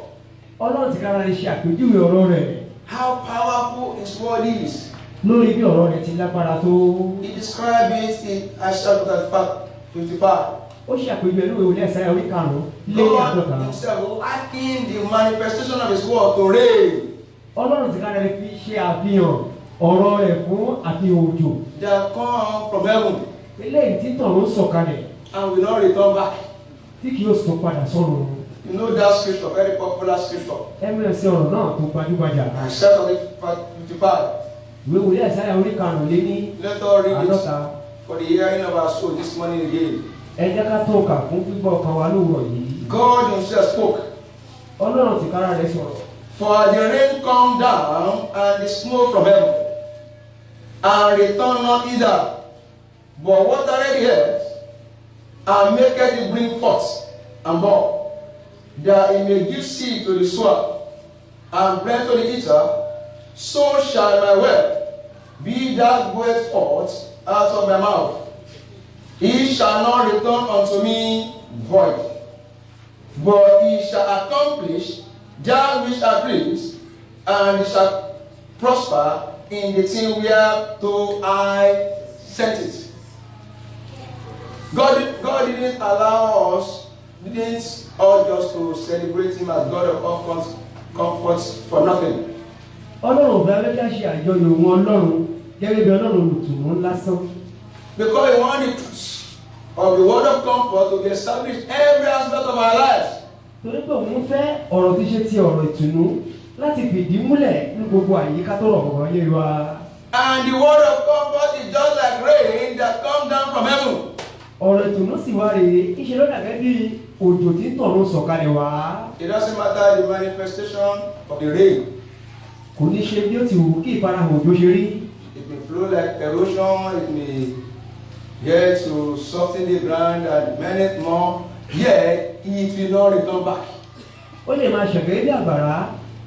Ọlọ́run ti kára lè ṣe àpèjúwe ọ̀rọ̀ rẹ̀. How powerful his word is. Lórí bí ọ̀rọ̀ rẹ̀ ti lágbára tó. He described it in Isaiah 55. Ó ṣe àpèjúwe nínú ìwé Àìsáyà orí karùn-ún lé ní àádọ́ta. God himself likened the manifestation of his word to rain. Ọlọ́run ti kára lè fi ṣe àfihàn ọ̀rọ̀ rẹ̀ fún àfihàn òjò. That come from heaven Eléyìí tí tọ̀run sọ̀kalẹ̀ and will not return back. tí kì yóò sọ padà sọ́run. You know that scripture, very popular scripture. Ẹ̀mí ọ̀rọ̀ náà tó gbajúgbajà. Isaiah 55. Ìwé ìwé Àìsáyà orí karùn-ún lé ní Let us read àádọ́ta. it for the hearing of our soul this morning again. Ẹ jẹ́ ká tó kà fún gbígbọ́ ọkàn wa lóòrọ̀ yìí. God himself spoke. Ọlọ́run ti kára rẹ̀ sọ̀rọ̀. For the rain come down and the smoke from heaven, and return not either, but watered the earth, and maketh it bring forth and bud, that it may give seed to the sower, and bread to the eater. So shall my word be that goeth forth out of my mouth. It shall not return unto me void, but it shall accomplish that which I please, and it shall prosper in the thing whereto I sent it. God didn't allow us, didn't all just to celebrate him as God of all comforts for nothing. Ọlọ́run ọ̀gá ẹlẹ́dá ṣe àjọyọ̀ wọn Ọlọ́run gẹ́gẹ́ bí Ọlọ́run olùtùnú lásán. Because we want the truth of the word of comfort to be established every aspect of our lives. Torí pé òun fẹ́ ọ̀rọ̀ tí ṣe ti ọ̀rọ̀ ìtùnú láti fìdí múlẹ̀ ní gbogbo àyíká tó rọ̀ mọ́ yé wa. And the word of comfort is just like rain that comes down from heaven. Ọ̀rọ̀ ìtùnú sì wá rèé ìṣe ló dàgẹ́ bí òjò tí ń tọ̀run sọ̀kalẹ̀ wá. It doesn't matter the manifestation of the rain. Kò ní ṣe bí ó ti wù kí ìfarahàn òjò ṣe rí. It may flow like erosion, it may get to soften the ground and many more, yet it will not return back. Ó lè máa ṣẹ̀gẹ́ bí àgbàrá,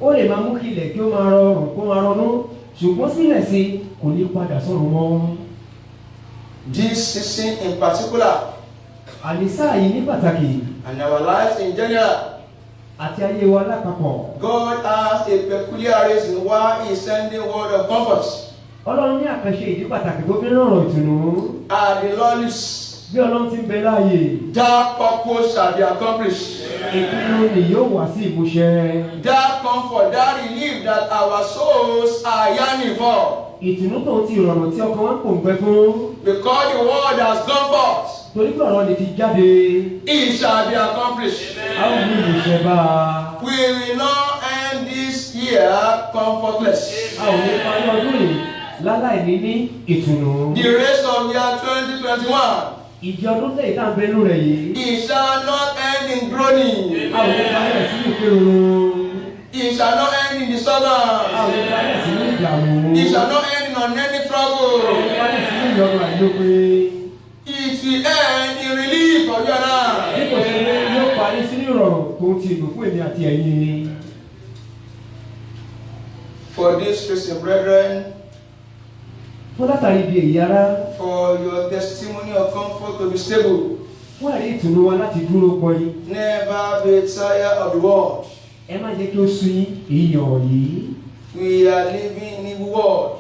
ó lè máa mú kí ilẹ̀ kí ó máa rọrùn kó máa ronú, ṣùgbọ́n sílẹ̀ sí kò ní padà sọ̀rọ̀ mọ́. This season in particular, Ànísà yìí ní pàtàkì and our lives in general, àti ayé wa lápapọ̀. God has a peculiar reason why he is sending word of comfort. Ọlọ́run ní àkànṣe ìdí pàtàkì tó fi ń rọ̀rọ̀ ìtùnú. And the Lord lives, Bí Ọlọ́run ti ń bẹ láàyè, that purpose shall be accomplished. ìpinnu ni yóò wá sí ìmúṣẹ. That comfort, that relief that our souls are yearning for. Ìtùnú tó ti ìrọ̀rùn tí ọkàn wa ń pòǹgbẹ fún. Because the word has gone forth, Torí pé ọ̀rọ̀ lè ti jáde, it shall be accomplished. a ó ní ìmúṣẹ bá a. We will not end this year comfortless. A ò ní parí ọdún yìí láláì ní ní ìtùnú. The rest of year 2021, Ìjọ ọdún tẹ̀yìn tá à ń bẹ́nu rẹ̀ yìí, it shall not end in groaning. a ò ní parí ẹ̀ sí ìpéròrò. It shall not end in A ò disturbance. ní parí ẹ̀ sí ní ìdààmú. It shall not end in unending A ò ní trouble. parí ẹ̀ sí ní ìyọnu àìlópin. It will end in relief for you and I. Bí kò ṣe pé yóò parí sínú ìrọ̀rùn tó ti lò fún èmi àti ẹ̀yin. For this reason, brethren, Fún látàrí ibi èyí ará, for your testimony of comfort to be stable, fún àrí ìtùnú wa láti dúró pọ̀yì. never be tired of the world. Ẹ má jẹ́ kí ó sú yín èèyàn yìí. We are living in evil world.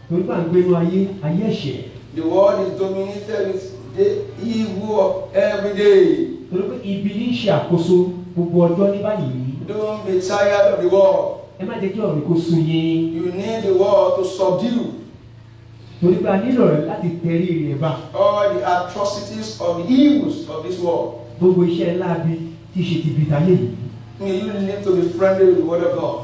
Torí pé à ń gbénu ayé ẹ̀ṣẹ̀. The world is dominated with the evil of every day. Torí pé ibi ní í ṣe àkóso gbogbo ọjọ́ ní báyìí. Don't be tired of the world. Ẹ má jẹ́ kí ọ̀rọ̀ kó sú yín. You need the world to subdue. torí pé a nílò rẹ̀ láti tẹrí rẹ̀ bá. all the atrocities of the evils of this world. Gbogbo iṣẹ́ láabi tí ṣe ti bìtá yé yìí. May you live to be friendly with the word of God.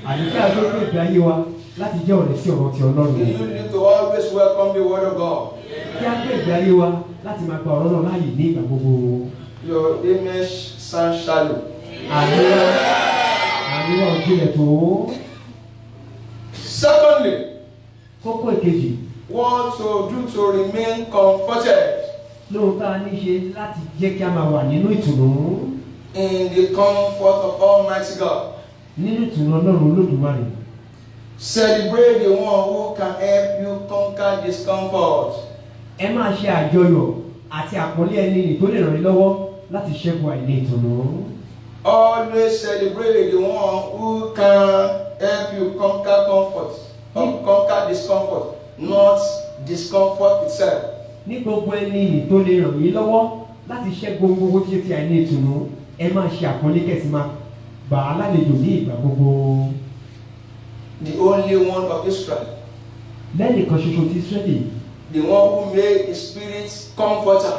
Àdìsí àjọ ìgbé ayé wa láti jẹ́ ọ̀rẹ́ sí ọ̀rọ̀ ti Ọlọ́run. May you live to always welcome the word of God. Kí á gbé ìgbé ayé wa láti máa gba ọ̀rọ̀ náà láàyè ní ìgbà gbogbo. Your image sounds shallow. Àríwá òjìlẹ̀ tó. Secondly, Kókó èkejì. what to do to remain comforted Lóhun tá a ní ṣe láti jẹ́ kí a máa wà nínú ìtùnú. in the comfort of Almighty God. Nínú ìtùnú Ọlọ́run Olódùmarè. Celebrate the one who can help you conquer discomfort. Ẹ máa ṣe àjọyọ̀ àti àpọ́nlé ẹni tó lè ràn yín lọ́wọ́ láti ṣẹ́gun àìní ìtùnú. Always celebrate the one who can help you conquer comfort or conquer discomfort, not discomfort itself. Ní gbogbo ẹni tó lè ràn yín lọ́wọ́ láti ṣẹ́gun gbogbo tí ó ti àìní ìtùnú, ẹ máa ṣe àpọ́nlé kẹ̀sì máa gbà á lálejò ní ìgbà gbogbo. The only one of Israel, Lẹ́nìkan ṣoṣo ti Ísírẹ́lì, the one who made his spirit comforter,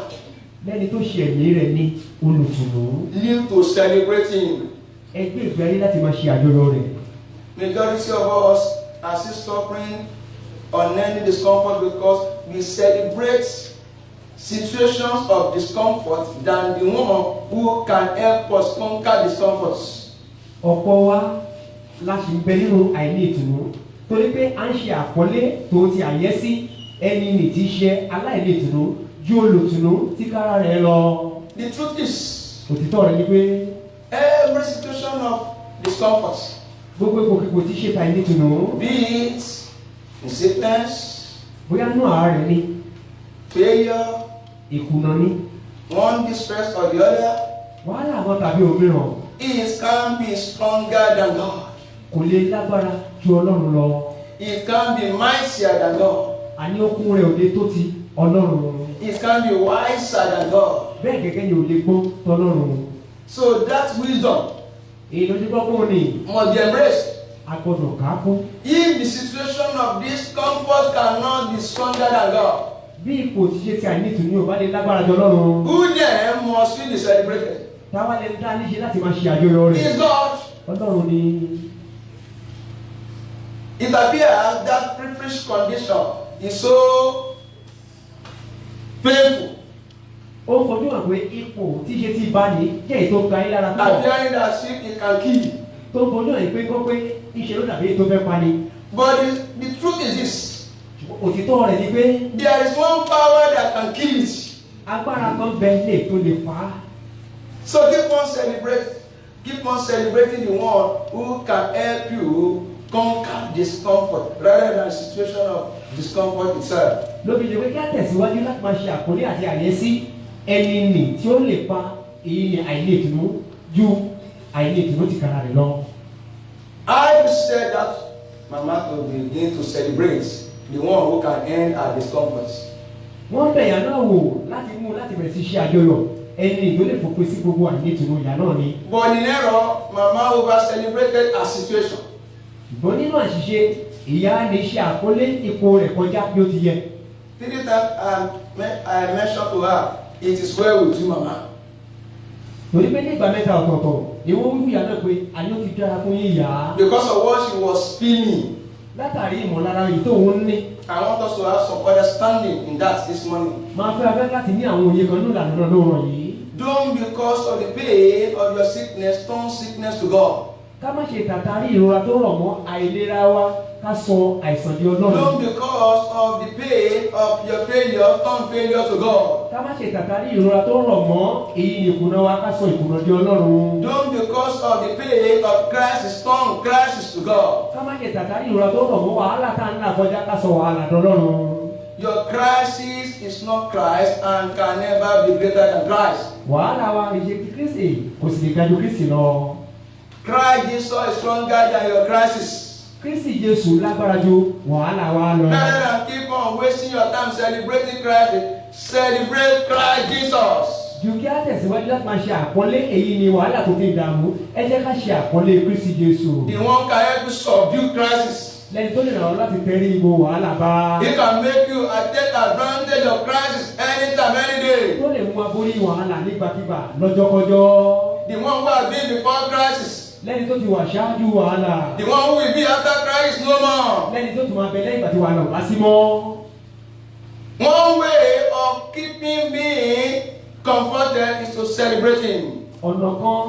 lẹ́ni tó ṣe ẹ̀mí rẹ̀ ní olùtùnú. live to celebrate him. Ẹ gbé ìgbé ayé láti máa ṣe àjọyọ̀ rẹ̀. Majority of us are still suffering on any discomfort because we celebrate situations of discomfort than the one who can help us conquer discomforts. Ọ̀pọ̀ wa la ṣì ń bẹ nínú àìní ìtùnú torí pé à ń ṣe àpọ́nlé tó ti àyẹ́sí ẹni nì tí í ṣe aláìní ìtùnú ju olùtùnú tí kára rẹ̀ lọ. The truth is, Òtítọ́ rẹ̀ ni pé every situation of discomfort, gbogbo ipòkipò tí ṣe àìní ìtùnú, be it in sickness, bóyá nú àárẹ̀ ni, failure, ìkùnà ni, one distress or the other, wàhálà kan tàbí òmíràn, it can be stronger than God. kò lè lágbára ju Ọlọ́run lọ. It can be mightier than God. Àní okun rẹ̀ ò lè tó ti Ọlọ́run. It can be wiser than God. Bẹ́ẹ̀ gẹ́gẹ́ ni ò lè gbọ́ tọ́lọ́run. So that wisdom Èyí ló ti gbọ́ fún ni must be embraced. a gbọ́dọ̀ ká kún. If the situation of discomfort cannot be stronger than God, Bí ipò tí ṣe ti àìní ìtùnú ò bá lè lágbára jọ Ọlọ́run, who then must be celebrated? táwa lè dá níṣe láti máa ṣe àjọyọ̀ rẹ̀. Is God. Ọlọ́run ni. It appears that privileged condition is so painful, Ó fojú hàn pé ipò tí ṣe ti bá ní jẹ́ ètò ga yín lára púpọ̀. appearing as if it can kill. Tó ń fojú hàn pé kó pé ìṣe ló dàbí ètò fẹ́ pa ni. But the truth is this: Òtítọ́ rẹ̀ ni pé there is one power that can kill it. agbára kan bẹ lè tó lè pa á. So keep on celebrating the one who can help you conquer discomfort rather than situation of discomfort itself. Lóbi lè pé kí á tẹ̀síwájú láti máa ṣe àkọlé àti àyẹ́sí ẹni nì tí ó lè pa èyí ni àìní ìtùnú ju àìní ìtùnú ti kára rẹ̀ lọ. I said that Mama to begin to celebrate the one who can end our discomfort. Wọ́n bẹ̀ ìyá náà wò láti mú láti bẹ̀rẹ̀ sí ṣe àjọyọ̀ ẹni tó lè fòpin sí gbogbo àìní ìtùnú ìyá náà ni. But in error, Mama over celebrated our situation. Ṣùgbọ́n nínú àṣìṣe ìyá ni ṣe àkọlé ipò rẹ̀ kọjá bí ó ti yẹ. 3 times I mentioned to her, it is well with you, Mama. Torí pé nígbà mẹ́ta ọ̀tọ̀ọ̀tọ̀ ni wọ́n wí ìyá náà pé àní ó ti dára fún yín ìyá. Because of what she was feeling. Látàrí ìmọ̀lára yìí tó ń ní. I want us to have some understanding in that this morning. Máa fẹ́ abẹ́ láti ní àwọn òye kan ní ìlànà náà lóòrọ̀ yìí. Don't because of the pain of your sickness turn sickness to God. Ká má ṣe tàtàrí ìrora tó rọ̀ mọ́ àìlera wa ká sọ àìsàn di Ọlọ́run. Don't because of the pain of your failure turn failure to God. Ká má ṣe tàtàrí ìrora tó rọ̀ mọ́ èyí ni ìkùnà wa ká sọ ìkùnà di Ọlọ́run. Don't because of the pain of crisis turn crisis to God. Ká má ṣe tàtàrí ìrora tó rọ̀ mọ́ wàhálà tá ń là kọjá ká sọ wàhálà di Ọlọ́run. Your crisis is not Christ and can never be greater than Christ. Wàhálà wa ìṣe ti Kristi kò sì lè ga ju Kristi lọ. Christ Jesus is stronger than your crisis. Kristi Jésù lágbára ju wàhálà wa lọ. Rather than keep on wasting your time celebrating Christ, celebrate Christ Jesus. Ju kí á tẹ̀síwájú láti máa ṣe àpọ́nlé èyí ni wàhálà tó ti dààmú ẹ jẹ́ ká ṣe àpọ́nlé Kristi Jésù. The one can help you subdue crisis. lẹ́ni tó lè ràn ọ́ láti tẹrí ipò wàhálà bá. He can make you take advantage of crisis anytime, any day. Tó lè mú aborí wàhálà nígbàkigbà lọ́jọ́kọjọ́. The one who has been before crisis. Lẹ́ni tó ti wà ṣáájú wàhálà. The one who will be after crisis no more. Lẹ́ni tó ti máa bẹ lẹ́yìn ìgbà tí wàhálà ò bá sí mọ́. One way of keeping me comforted is to celebrate him. Ọ̀nà kan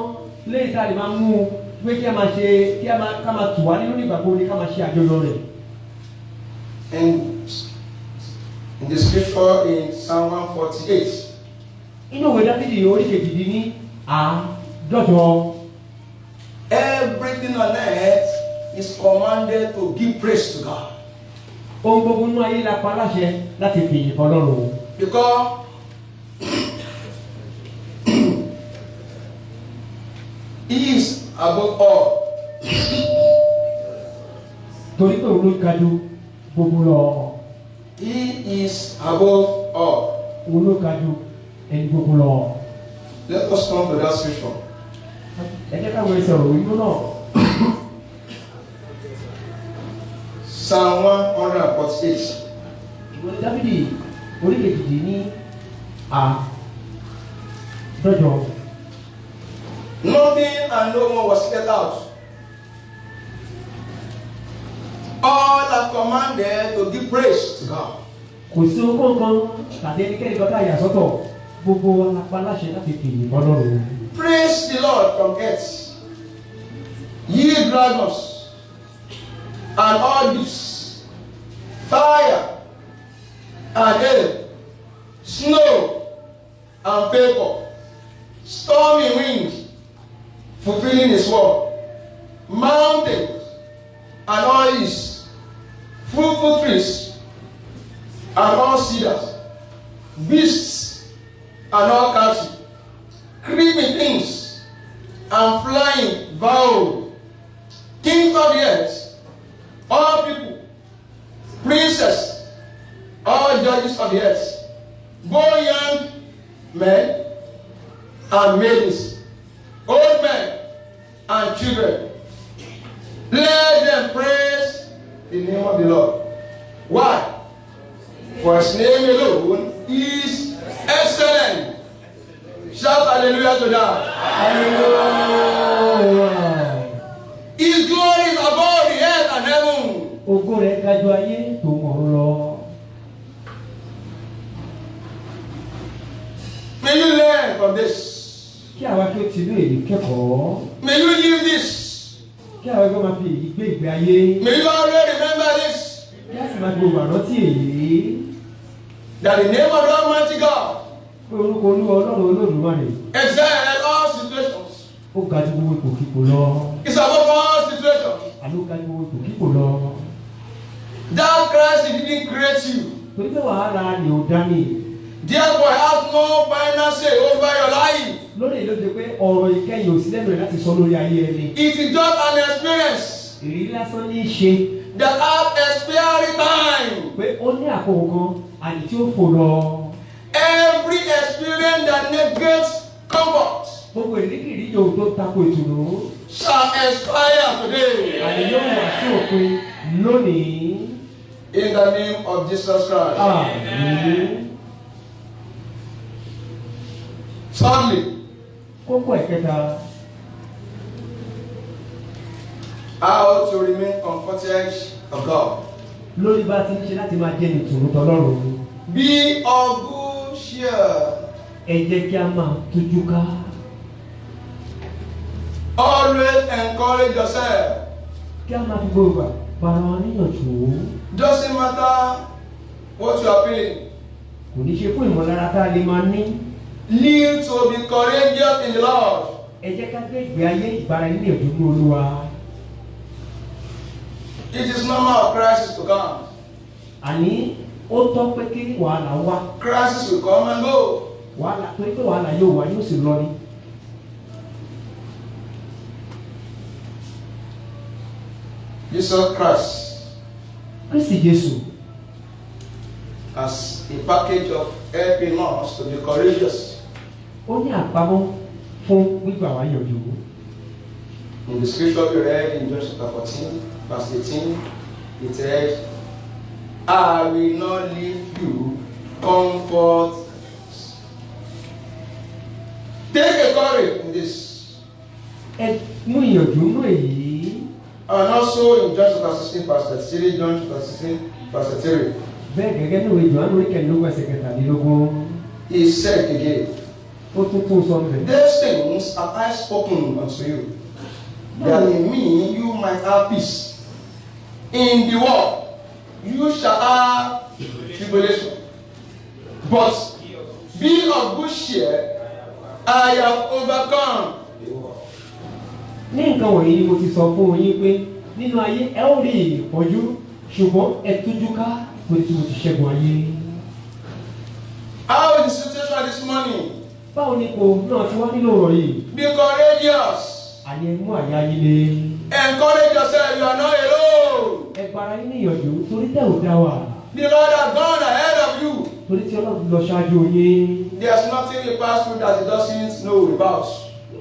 lẹ́yìn tá a lè máa mú pé kí a máa ṣe ká máa tù wá nínú ìgbàgbọ́ ni ká máa ṣe àjọyọ̀ rẹ̀. In the scripture in Psalm 148. Inú ìwé Dáfídì orí kejìdínláàádọ́jọ. Everything on earth is commanded to give praise to God. Ohun gbogbo nínú ayé la pa láṣẹ láti fi ìyìn fún Ọlọ́run. Because he is above all. Torí pé òun ló ga jù gbogbo lọ. He is above all. Òun ló ga jù ẹni gbogbo lọ. Let us come to that scripture. Ẹ jẹ́ káwọn ẹsẹ̀ ọ̀rọ̀ inú náà. Psalm 148. Ìwé Dáfídì orí kejìdínláàádọ́jọ. Nothing and no one was left out. All are commanded to give praise to God. Kò sí ohun kan tàbí ẹnikẹ́ni kan tá a yà sọ́tọ̀. Gbogbo apá láṣẹ láti fi ìyìn fún Ọlọ́run. Praise the Lord from earth. Ye dragons and all beasts, fire and hail, snow and vapor, stormy wind, fulfilling his word, mountains and all hills, fruitful trees and all cedars, beasts and all cattle, creeping things and flying fowl, kings of the earth, all people, princes, all judges of the earth, both young men and maidens, old men and children. Let them praise the name of the Lord. Why? For his name alone is excellent. Shout hallelujah to that. Hallelujah. His glory is above the earth and heaven. Ògo rẹ̀ ga jù ayé tó mọ̀rún lọ. May you learn from this. Kí àwa kí ó ti inú èyí kẹ́kọ̀ọ́. May you live this. Kí àwa kí ó máa fi èyí gbé ìgbé ayé. May you always remember this. Kí a sì máa gbogbo àrántí èyí. That the name of the Almighty God Pé orúkọ Olúwa Ọlọ́run Olódùmarè. excels in all situations. Ó ga jù gbogbo ipòkípò lọ. It's above all situations. Àló ga jù gbogbo ipòkípò lọ. That Christ didn't create you. Torí pé wàhálà ni ò dání. Therefore, have no final say over your life. Lórí èlò ti pé ọ̀rọ̀ ìkẹyìn ò sí lẹ́nu rẹ̀ láti sọ lórí ayé ẹni. It is just an experience Ìrírí lásán ní í ṣe. that have expiry time. Pé ó ní àkókò kan àyè tí ó fò lọ. Every experience that negates comfort Gbogbo ìrírí yòó tó tako ìtùnú. shall expire today. Àyè yóò wà sí òpin lónìí. In the name of Jesus Christ. Àmín. Thirdly, Kókó ẹ̀kẹta. how to remain comforted of God. Lórí bá ti ń ṣe láti máa jẹ́ ìtùnú tọlọ́run. Be of good cheer. Ẹ jẹ́ kí a máa tújú ká. Always encourage yourself. Kí a máa fi gbogbo para wa níyànjú. Doesn't matter what you are feeling. Kò ní ṣe fún ìmọ̀lára tá a lè máa ní. Live to be courageous in the Lord. Ẹ jẹ́ ká gbé ìgbé ayé ìgbára ilé ìdúró Olúwa. It is normal for crisis to come. Àní ó tọ́ pé kí wàhálà wá. Crisis will come and go. Wàhálà pé wàhálà yóò wá yóò sì lọ ni. Jesus Christ Kristi Jésù. as a package of helping us to be courageous. Ó ní àpamọ́ fún gbígbà wá yànjú. In the scripture we read in John chapter 14, verse 18, He said, I will not leave you comfort. Take a courage in this. Ẹ mú ìyànjú nú èyí. And also in John chapter 16 verse 33, John chapter 16 verse 33. Bẹ́ẹ̀ gẹ́gẹ́ ní ìwé Jòhánù orí kẹrìndínlógún ẹsẹ̀ kẹtàlélógún. He said again, Ó tún sọ bẹ́ẹ̀. these things have I spoken unto you, that in me you might have peace. In the world you shall have tribulation. But be of good cheer, I have overcome the world. Ní nǹkan wọ̀nyí ni mo ti sọ fún yín pé nínú ayé ẹ ó rí ìpọ́njú ṣùgbọ́n ẹ tújú ká torí tí mo ti ṣẹ́gun ayé. How is the situation this morning? Báwo ni ipò náà ti wá nílò ọ̀rọ̀ yìí? Be courageous. Àyè mú àyà yín le. Encourage yourself, you are not alone. Ẹ gbára yín níyànjú torí tẹ̀ ò dá wà. The Lord has gone ahead of you. Torí tí Ọlọ́run lọ ṣáájú yín. There's nothing you pass through that he doesn't know about.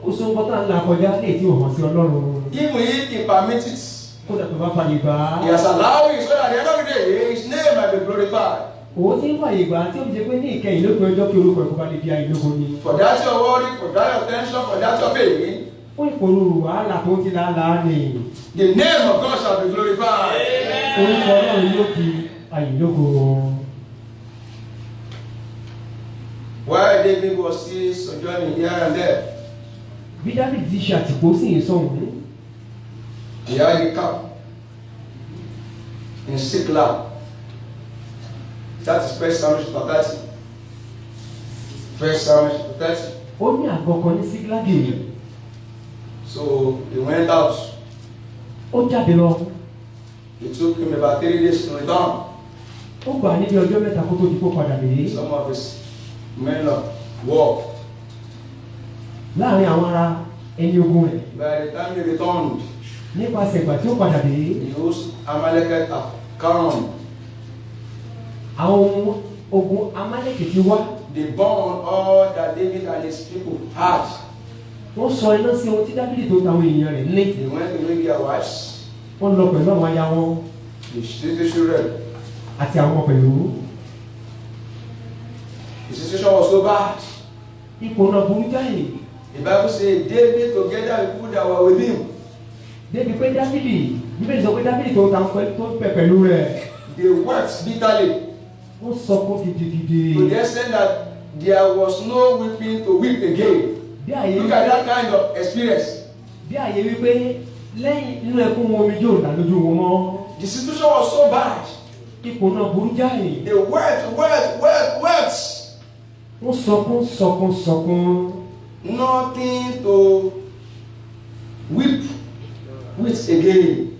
Kò sóhun kan tá ń là kọjá lè tí ò hàn sí Ọlọ́run. Even if he permits it, Kódà tó bá fàyè gbà á. he has allowed it so that at the end of the day, his name might be glorified. Òun ti ń fàyè gbà á tí ó fi jẹ́ pé ní ìkẹyìn lópin ọjọ́ kí orúkọ ẹ̀kọ́ bá lè di àìlógo ni. For that your worry, for that your tension, for that your pain, Fún ìpòrúurú wàhálà tó ti làálàá ni. the name of God shall be glorified. Orúkọ Ọlọ́run yóò di àìlógo. While David was still sojourning here and there, Bí Dáfídì ti ṣe àtìpó sí ìsọ̀hún, he had a camp in Siklag. That is 1 Samuel chapter 30. 1 Samuel chapter 30. ó ní àgọ́ kan ní Síglágì. So he went out. Ó jáde lọ. It took him about 3 days to return. Ó gbà á níbi ọjọ́ mẹ́ta kó tó di kó padà dé. Some of his men of war. Láàárín àwọn ará ẹni ogun rẹ̀. By the time he returned, Nípasẹ̀ ìgbà tí ó padà dé, he used Amalekite Acaron. àwọn ohun ogun Amálẹ́kì ti wá. They burned all that David and his people had. Wọ́n sọ iná sí ohun tí Dáfídì tó tàwọn èèyàn rẹ̀ ní. They went to meet their wives, Wọ́n lọ pẹ̀lú àwọn aya wọn the stupid children. àti àwọn pẹ̀lú. The situation was so bad. Ipò náà burú jáì. The Bible says David together with people that were with him, Débi pé Dáfídì, Bíbélì sọ pé Dáfídì tó pẹ̀ pẹ̀lú rẹ̀. they wept bitterly Wọ́n sọkún gidigidi. to the extent that there was no weeping to weep again. Bí àyè Look at that kind of experience. bí àyè wípé lẹ́yìn inú ẹkún wọn omi yóò dà lójú wọn mọ́. The situation was so bad. Ipò náà burú jáì. They wept. Wọ́n sọkún. Nothing to weep with again.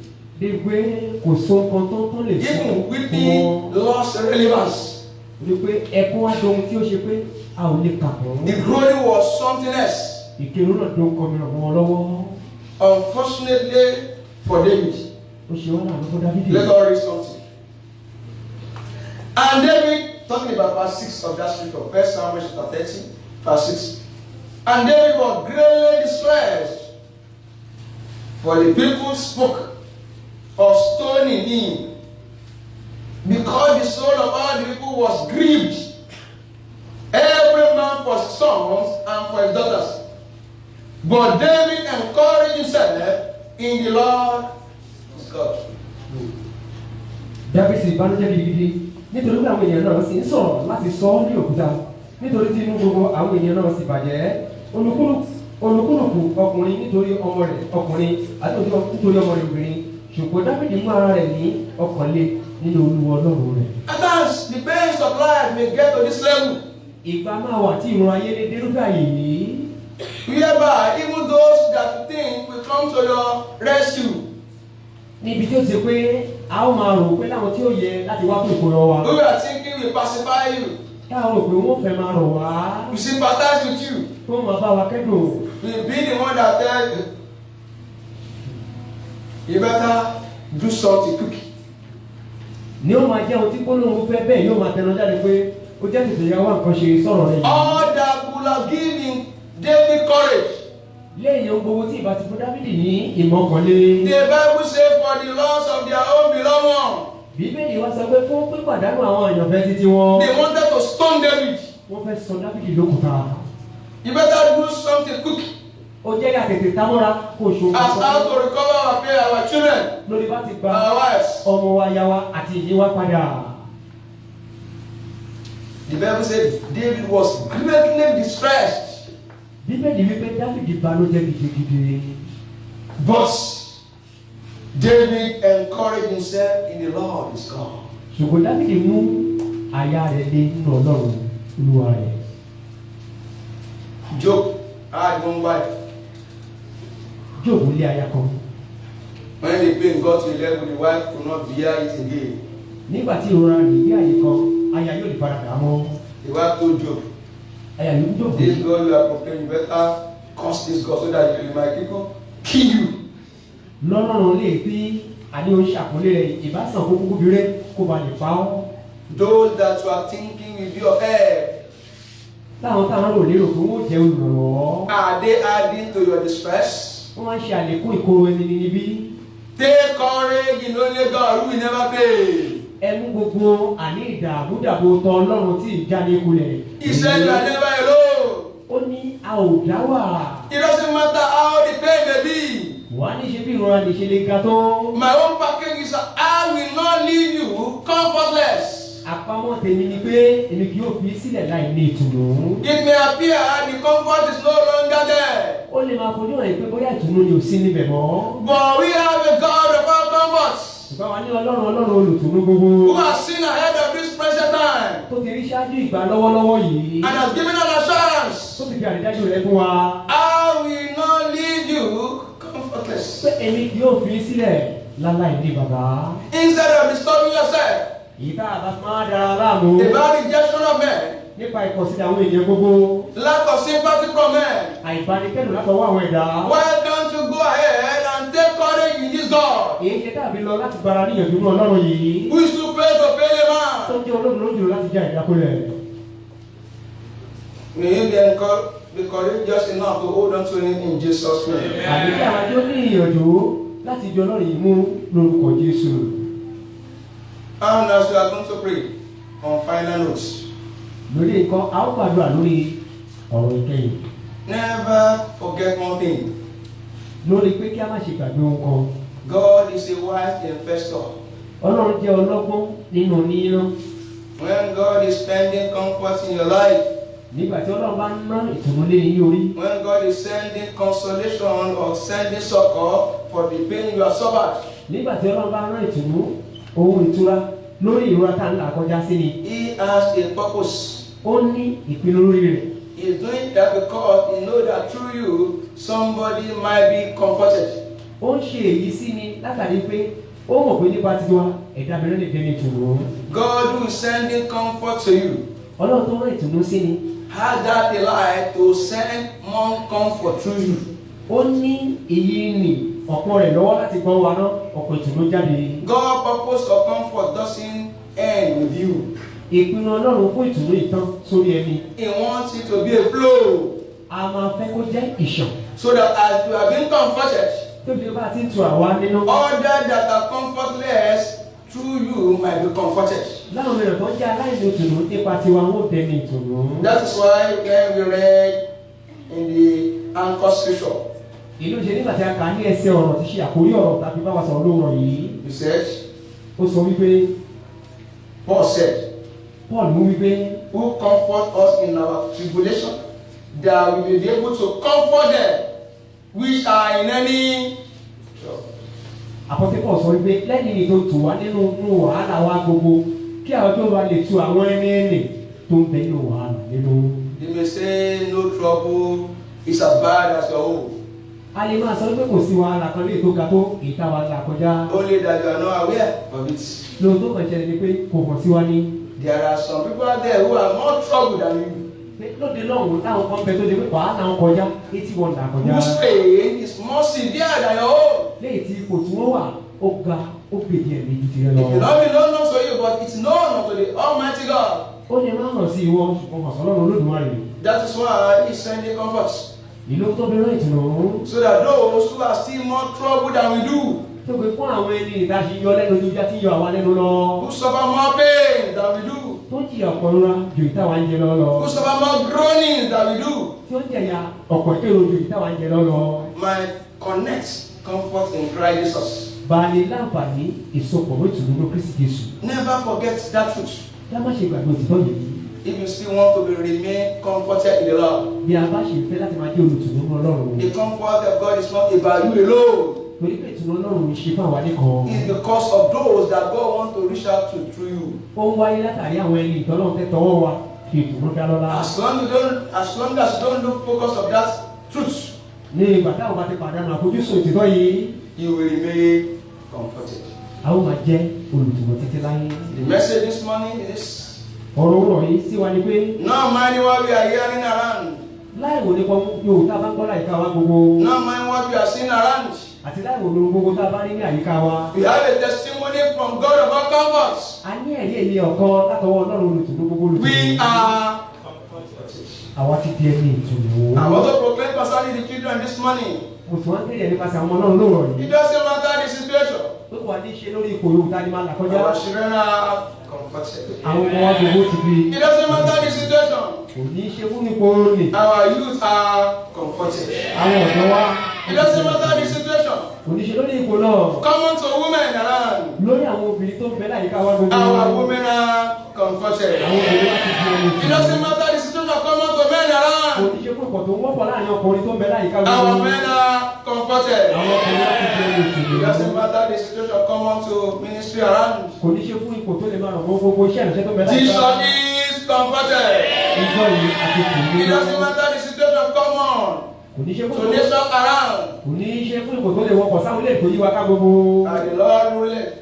Dégbé kò sọ nǹkan tó lè sọ Even fún weeping wọn. lost relevance. Wípé ẹkún wá dohun tí ó ṣe pé a ò lè kà The pọ̀. groaning was something else. Ìkérò náà dohun kan mìíràn wọn lọ́wọ́. Unfortunately for David, Ó ṣe wọ́n láàánú fún Dáfídì. let us read something. And David, talking about verse 6 of that scripture, 1 Samuel chapter 30, verse 6. And David was greatly distressed, for the people spoke of stoning him, because the soul of all the people was grieved, every man for his sons and for his daughters. But David encouraged himself in the Lord his God. Dáfídì ìbánújẹ́ gidigidi nítorí pé àwọn èèyàn náà sì ń sọ̀rọ̀ láti sọ ọ́ ní òkúta nítorí tí inú gbogbo àwọn èèyàn náà sì bàjẹ́. Olúkúlùkù ọkùnrin nítorí ọmọ rẹ̀ ọkùnrin àti nítorí ọmọ rẹ̀ obìnrin, ṣùgbọ́n Dáfídì mú ara rẹ̀ ní ọkàn le nínú Olúwa Ọlọ́run rẹ̀. At times, the pains of life may get to this level, Ìgbà máa wà tí ìrun ayé lè dérúfẹ́ àyè yìí. whereby even those that you think will come to your rescue, Níbi tí ó ti pé a ó máa rò pé láwọn tí ó yẹ láti wá fún ìkórè wa. who you are thinking will pacify you, Táwọn rò pé wọ́n fẹ́ máa rọ̀ wá. will sympathize with you, Tó máa bá wa kẹ́dùn. will be the one that tell you, you better do something quick. Ní ó máa jẹ́ ohun tí Pólóhùn fẹ́ bẹ́ẹ̀ yóò máa tẹnu jáde pé ó jẹ́ tètè yá wá nǹkan ṣe sọ̀rọ̀ rẹ̀ yìí. All that would have given David courage lẹ́yìn ohun gbogbo tí ìbá ti fún Dáfídì ní ìmọ̀kànlé. The Bible says for the loss of their own beloved one. Bíbélì wá sọ pé fún pípàdánù àwọn àyànfẹ́ títí wọn. They wanted to stone David. Wọ́n fẹ́ sọ Dáfídì lókùúta. You better do something quick. Ó jẹ́ ká tètè támọ́ra kó ṣòwò. As how to recover our pay, our children, Lórí bá ti gba our wives. ọmọ wa, aya wa àti ìyí wa padà. The Bible says David was greatly distressed. Bíbélì wípé Dáfídì banújẹ́ gidigidi. But David encouraged himself in the Lord his God. Ṣùgbọ́n Dáfídì mú aya rẹ̀ lé nínú Ọlọ́run Olúwa rẹ̀. Job had one wife. Jóòbù lé aya kan. When the pain got to a level, the wife could not bear it again. Nígbà tí ìrora nìyí àyè kan, aya yóò lè fara dà á mọ́. The wife told Job, Aya yóò ń Jóòbù. this God you are complaining, you better curse this God so that my people kill you. Lọ́rùn lè fi àní oṣù àkọlé rẹ̀ ìbásàn kó kúkú bí rẹ̀ kó ba lè pa ọ́. Those that you are thinking will be your help, Láwọn táwọn rò lérò pé wọ́n jẹ́ olùrànlọ́wọ́. are they adding to your distress? Wọ́n máa ń ṣe àlékún ìkorò ẹni níbí. Take courage in only God who will never fail. Ẹnu gbogbo àní ìdààmúdàbò tọ Ọlọ́run tí ìjà ní kulẹ̀. He said you are never alone. Ó ní a ò dá wà. It doesn't matter how the pain may be. Wà á ní ṣe bí ìrora lè ṣe lè ga tó. My own package is that I will not leave you comfortless. Àpamọ́ tèmi ni pé èmi kì yóò fi sílẹ̀ láì ní ìtùnú. It may appear the comfort is no longer there. Ó lè máa fojú hàn pé bóyá ìtùnú ni ò sí níbẹ̀ mọ́. But we have a God of all comforts Ṣùgbọ́n wa ní Ọlọ́run olùtùnú gbogbo. who has seen ahead of this present time Tó ti rí ṣáájú ìgbà lọ́wọ́lọ́wọ́ yìí. and has given us assurance. Tó ti fi àrídájú rẹ̀ fún wa. I will not leave you comfortless. Pé èmi kì yóò fi sílẹ̀ láláì ní bàbá. Instead of disturbing yourself Ìta àbá máa dára láàmú. about rejection of men, Nípa ìkọ̀sílẹ̀ àwọn ènìyàn gbogbo. lack of sympathy from men, Àìbánikẹ́dùn látọwọ́ àwọn ẹ̀dá. why don't you go ahead and take courage in this God Èyí ṣe tàbí lọ láti gbára níyànjú ní Ọlọ́run yìí. who is too fail to fail a man? Tó jẹ́ olóògùn lójú láti já ìdákọ́lẹ̀. May you be courageous enough to hold on to him in Jesus' name. Àbí kí àwọn tó ní ìyànjú láti di Ọlọ́run yìí mú lórúkọ Jésù. And as we are going to pray on final notes, Lórí nǹkan, a ó gbàdúrà lórí ọ̀rọ̀ ìkẹyìn. never forget one thing. Lórí pé kí a má ṣe gbàgbé ohun kan. God is a wise investor. Ọlọ́run jẹ́ ọlọ́gbọ́n nínú níná. When God is spending comfort in your life, Nígbà tí Ọlọ́run bá ń ná ìtùnú lé yín orí. when God is sending consolation or sending succor for the pain you have suffered, Nígbà tí Ọlọ́run bá ń rán ìtùnú, ohun ìtura lórí ìrora tá ń là kọjá sí ni. He has a purpose. Ó ní ìpinnu lórí rẹ̀. He is doing that because He knows that through you, somebody might be comforted. Ó ń ṣe èyí sí ni látàrí pé ó mọ̀ pé nípa tiwa ẹ̀dá mìíràn lè dẹni ìtùnú. God who is sending comfort to you Ọlọ́run tó rán ìtùnú sí ni. has that delight to send more comfort through you. Ó ní èyí nì ọ̀pọ̀ rẹ̀ lọ́wọ́ láti gbọ́ wa ná ọ̀pọ̀ ìtùnú jáde. God's purpose of comfort doesn't end with you. Ìpinnu Ọlọ́run fún ìtùnú ìtàn sórí ẹni. He wants it to be a flow A máa fẹ́ kó jẹ́ ìṣàn. so that as you have been comforted, Tóbi bá ti ń tu àwa nínú. others that are comfortless through you might be comforted. Láwọn mìíràn tó jẹ́ aláìní ìtùnú nípa tiwa wọ́n dẹni ìtùnú. That is why when we read in the anchor scripture, Ìlú ṣe nígbà tí a kà ní ẹsẹ̀ ọ̀rọ̀ ti ṣe àkórí ọ̀rọ̀ tàbí bá wa sọ̀rọ̀ lóòrọ̀ yìí. he said, Ó sọ wípé Paul said, Paul mú wípé who comfort us in our tribulation, that we may be able to comfort them which are in any trouble. àpótí Paul sọ wípé lẹ́yìn ní tó tù wá nínú wàhálà wa gbogbo kí àwọn tó bá lè tu àwọn ẹni tó ń bẹ nínú wàhálà nínú. They may say no trouble is as bad as your own. A lè máa sọ wípé kò sí wàhálà kan lè tó ga tó ìta wa là kọjá. Only that you are not aware of it. Lóhun tó kàn ṣẹlẹ̀ ni pé kò hàn sí wa ní. There are some people out there who are more troubled than you. Lóde lọ́hùn táwọn kan bẹ tó lè pé wàhálà wọn kọjá etí wọn là kọjá. Whose pain is more severe than your own. Lẹ́yìn tí ipò tí wọ́n wà ó ga ó gbèdé ẹ̀mí ju tirẹ̀ It lọ. may not be known to you, but it's known unto the Almighty God. Ó lè má hàn sí ìwọ ṣùgbọ́n hàn sọ́lọ́run Olódùmarè. That is why He's sending comfort. ìlú tó fi rán ìtùnú. So that those who are still more trouble than we do, tó pé fún àwọn ẹni ìdájí yọ lẹ́nu ní ìjà tí yọ àwa lẹ́nu lọ. who suffer more pain than we do, tó ń jìyà ọ̀pọ̀ ìrora ju ìtawà ń jẹ lọ lọ. who suffer more groaning than we do, tí ó ń jẹ̀yà ọ̀pọ̀ ìkérò ju ìtawà ń jẹ lọ lọ. might connect comfort in Christ Jesus. Bàálé láǹfààní ìsopọ̀ mọ́ ìtùnú ní Kristi Jésù. Never forget that truth. Kí a má ṣe gbàgbé òtítọ́ yìí. If you still want to remain comforted in the Lord, Bí a bá ṣe fẹ́ láti máa jẹ́ olùtùnú mọ́ Ọlọ́run. the comfort of God is not about you alone. Torí pé ìtùnú Ọlọ́run ń ṣe fún àwa nìkan. It's because of those that God wants to reach out to through you. Ó ń wáyé látàrí àwọn ẹni ìtọ́lọ́run tẹ́ tọwọ́ wa fi ìtùnú dá lọ́lá. As long as you don't look focus of that truth, Ní ìgbà táwọn bá ti pàdánù àfojúsùn òtítọ́ yìí, you will remain comforted. a ó máa jẹ́ olùtùnú títí láyé. The message this morning is Ọ̀rọ̀ òwúrọ̀ yìí sí wa ni pé not mind what we are hearing around, láìwò nípa yóò tá a bá ń gbọ́ láyìíká wa gbogbo. not mind what we are seeing around. Àti láìwò ní gbogbo tá a bá rí ní àyíká wa. We have a testimony from God about comfort. A ní ẹ̀rí èmi ọ̀kan látọwọ́ Ọlọ́run olùtùnú gbogbo olùtùnú. We are comforted. Àwa ti di ẹni ìtùnú. I want to proclaim concerning the children this morning. Mo tún wá ń kéde nípasẹ̀ àwọn ọmọ Ọlọ́run lóòrọ̀ yìí. It doesn't matter the situation. Ó wà ní ṣe lórí ipò yòówù tá a ní máa là kọjá. Our children are comforted. Àwọn ọmọ wa gbogbo ti di. It doesn't matter the situation. Kò ní ṣe fún ipò rè. Our youth are comforted. Àwọn ọ̀dọ́ wa. It doesn't matter the situation. Kò ní ṣe lórí ipò náà. Common to women around. Lórí àwọn obìnrin tó ń bẹ láyìíká wa gbogbo. Our women are comforted. Àwọn obìnrin wa ti di ẹni It doesn't matter the situation. Common to men Kò around. ní ṣe fún ipò tó ń wọ́pọ̀ láàrin ọkùnrin tó ń bẹ láyìíká gbogbo. Our men are comforted. Àwọn ọkùnrin wa ti di ẹni ìtùnú. It doesn't matter the situation. Common to ministry around. Kò ní ṣe fún ipò tó lè máa ràn wọ́n gbogbo iṣẹ́ ìrìnsẹ́ tó ń bẹ láyìíká. Jesus is comforted. Ìjọ yìí àti It ìtùnú. doesn't matter the situation. Common Kò ní ṣe fún to nation around. Kò ní ṣe fún ipò tó lè wọ́pọ̀ sáwọn ilé ìtòyí wa ká gbogbo. And the Lord ruleth.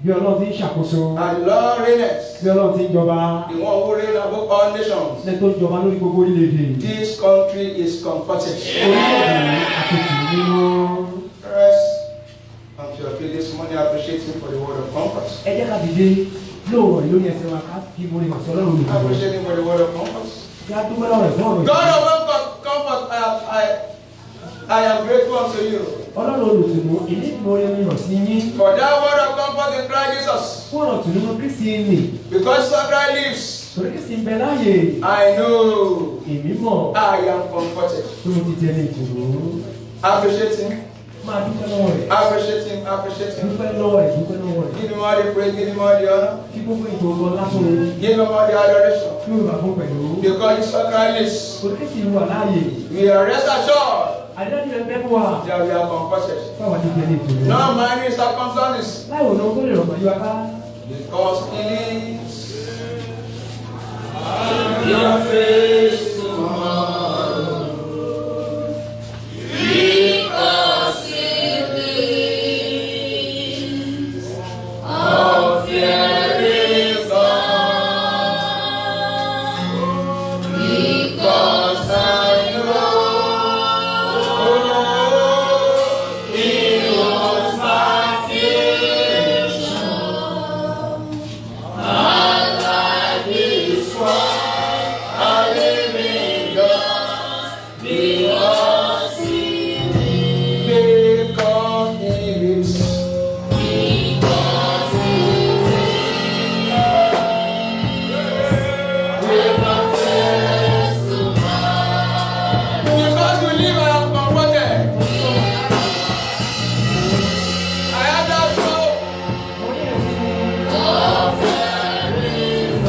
Bí Ọlọ́run ti ń ṣàkóso. And the Lord reigneth. Bí Ọlọ́run ti ń jọba. The one who reigns above all nations. Ṣé tó ń jọba lórí gbogbo orílẹ̀-èdè. This country is comforted. Orílẹ̀-èdè yìí àti ìtùnú. Rest unto your feet this morning. I appreciate him for the word of comfort. Ẹ jẹ́ ká dìde lóòrọ̀ lórí ẹsẹ̀ wa ká fi mo lè mọ̀ sí Ọlọ́run I olùkọ́. appreciate him for the word of comfort. Kí á dúpẹ́ lọ́rọ̀ fún ọ̀rọ̀ God yìí. of comfort, I am grateful unto you Ọlọ́run olùtùnú ìdí mo lè mọ̀ sí yín. for that word of comfort in Christ Jesus. Fún ọ̀rọ̀ tùnú ní Kristi nì. Because Christ lives, Torí Kristi ń bẹ láàyè. I know Èmi mọ̀ I am comforted. tó ti di ẹni ìtùnú. I appreciate him. Máa dúpẹ́ lọ́wọ́ rẹ̀. I appreciate him. I appreciate him. Dúpẹ́ lọ́wọ́ rẹ̀. Dúpẹ́ lọ́wọ́ rẹ̀. Give him all the praise, give him all the honor, Kí gbogbo ètò ọgbọ́n lásán o. give him all the adoration. Kí Yorùbá fún pẹ̀lú. Because Jesus Christ lives, Torí Kristi wà láàyè. we are rest assured Àdéhùn ẹ̀ bẹ́ẹ̀ fún wa. that we are comforted. Báwa ti di ẹni ìtùnú. Not minding circumstances, Láìwò náà tó lè rọ̀ mọ́ yíwá ká. because he lives. Your face tomorrow, because it lives, all fear is gone, because I know He was my future, and life is what I live in God, because He lives, Because he lives. because He lives. With my face to mine, Because you live, I am comforted. I have that hope. all fear is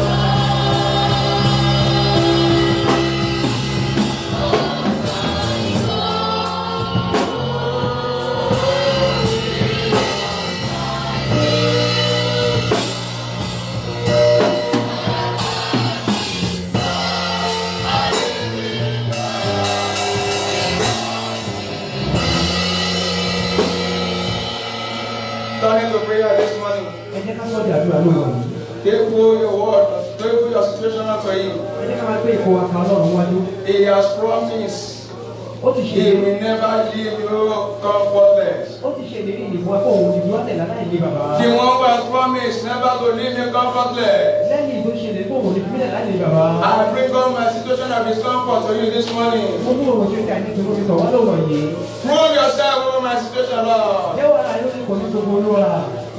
Turning to prayer this morning. Ẹ jẹ́ ká sọ́ọ̀dì àdúrà lóòrọ̀ yìí. Take your word, take your situation unto him. Ẹ jẹ́ ká máa gbé ìkó wa kan Ọlọ́run wájú. He has promised Ó ti ṣe he will never leave you comfortless. ó ti ṣe ìlérí ìdìbò ẹ̀kọ́ òun ìdìbò ọ̀tẹ̀ láláì ní bàbá. The one who has promised never to leave you comfortless. Lẹ́yìn tó ṣe lè kó òní fún mi láti bàbá. I bring all my situation of discomfort to you this morning. Mo mú òun tó ti àní tó lórí sọ wá lọ́wọ́ yìí. Prove yourself over my situation, Lord. Jẹ́wọ́ ara yóò ní kò ní gbogbo olúwa.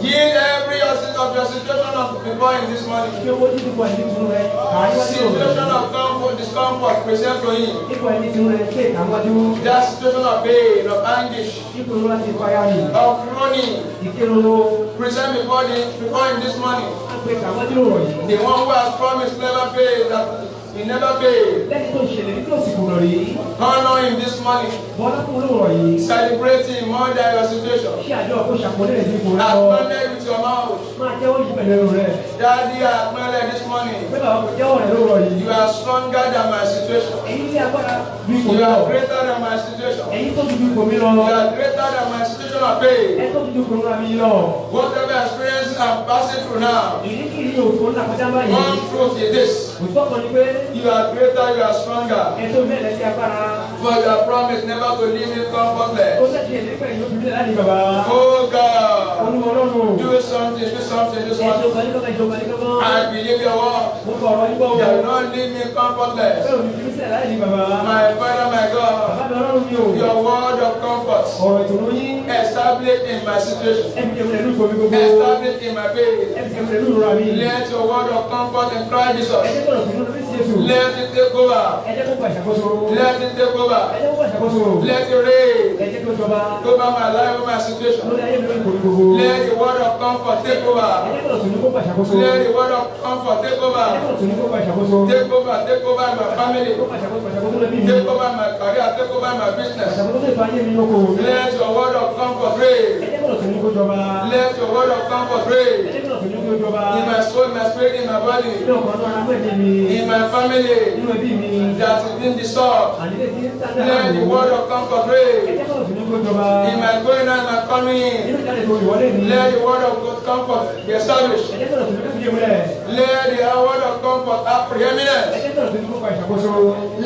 Yield every aspect of your situation of before in this morning. Ṣé owó títí kò ẹni tún rẹ̀ àárín wájú rẹ̀? Situation of comfort, discomfort, present to him. Ipò ẹni tún rẹ̀ ṣe ìkàwájú. That situation of pain, of anguish, Ipò olúwa ti fàyà mi. of groaning, Ìkéròrò present before him this morning. á pe ìkàwájú rọ̀ yìí. The one who has promised never fail, that he never fail. Lẹ́ni tó ṣèlérí tó sì kùnà rí. Honor him this morning. Bọ́lá fún olóòrọ̀ yìí. Celebrate him more than your situation. Ṣé àjọ kó ṣàkólé rẹ̀ sí ipò rẹ̀ lọ? Acknowledge with your mouth. Máa jẹ́wọ́ yìí pẹ̀lú ẹrù rẹ̀. Daddy, I acknowledge this morning. Pé bàbá kò jẹ́wọ́ rẹ̀ lóòrọ̀ yìí. You are stronger than my situation. Èyí ní agbára bí ipò You mi lọ. are greater than my situation. Èyí tó ju ipò mi lọ. You are greater than my situation of pain. Ẹ tó ju ipò mi lọ. Whatever experience I'm passing through now, Ìríkìrí òkú ńlá kọjá báyìí. one truth is this. Òtítọ́ kan ni pé You are greater, you are stronger. ẹ tó mẹ́lẹ̀ sí agbára. For your promise never to leave me Ó comfortless. sẹ́kì ẹ̀dẹ́ pẹ̀lú ìlú bíbélì láti bàbá. Oh God, Olúwa Ọlọ́run. do something this Ẹ morning. ìjọba ní kọ́kọ́ ìjọba ní kọ́kọ́. I believe your word. Mo kọ̀ ọ̀rọ̀ yín gbọ́ You o. will not leave me comfortless. Bẹ́ẹ̀ ò ní fi mí sílẹ̀ láì ní bàbá. My Father, my God, Bàbá mi Ọlọ́run mi o. your word of comfort, Ọ̀rọ̀ ìtùnú yín. establish in my situation, Ẹ fi jẹun lẹ́nu ìkọ̀ mi gbogbo. establish in my pain. Ẹ fi jẹun lẹ́nu ìrora mi. Let your word of comfort in Christ Ẹ Jesus. jẹ́ kọ̀rọ̀ sínú lórí sí Jésù. Let it take over. Ẹ jẹ́ kó gba ìṣàkóso. Let it take over. Ẹ jẹ́ kó gba ìṣàkóso. Let it reign Ẹ jẹ́ kó jọba. over my life, over my situation. Lórí ayé mi lórí ìkọ̀ mi gbogbo. Let the word of comfort take Ẹ over. jẹ́ kọ̀rọ̀ sínú kó gba ìṣàkóso. Let the word of comfort take Ẹ jẹ́ over. kọ̀rọ̀ sínú kó gba ìṣàkóso. Take over my family. Kó gba ìṣàkóso lórí mi. Take over my career. Take over my business. Ìṣàkóso lè fa ayé mi lóko. Let your word of comfort Ẹ reign. jẹ́ kọ̀rọ̀ sínú kó jọba. Let your word of comfort Ẹ reign jẹ́ kọ̀rọ̀ sínú kó jọba. in my soul, my spirit, in my body, Nínú ọkàn náà rámọ̀ ẹ̀mí mi. in my family Nínú ẹbí mi. that is being disturbed. Àdílé tí ń tàdá Let the word of comfort Ẹ reign jẹ́ kọ̀rọ̀ sínú kó jọba. in my going out and my coming in. Nínú ìjáde tó ìwọlé mi. Let the word of good comfort be established. Ẹ jẹ́ kọ̀rọ̀ sínú kó fi jẹun rẹ̀. Let the word of comfort have Ẹ preeminence. jẹ́ kọ̀rọ̀ sínú kó gba ìṣàkóso.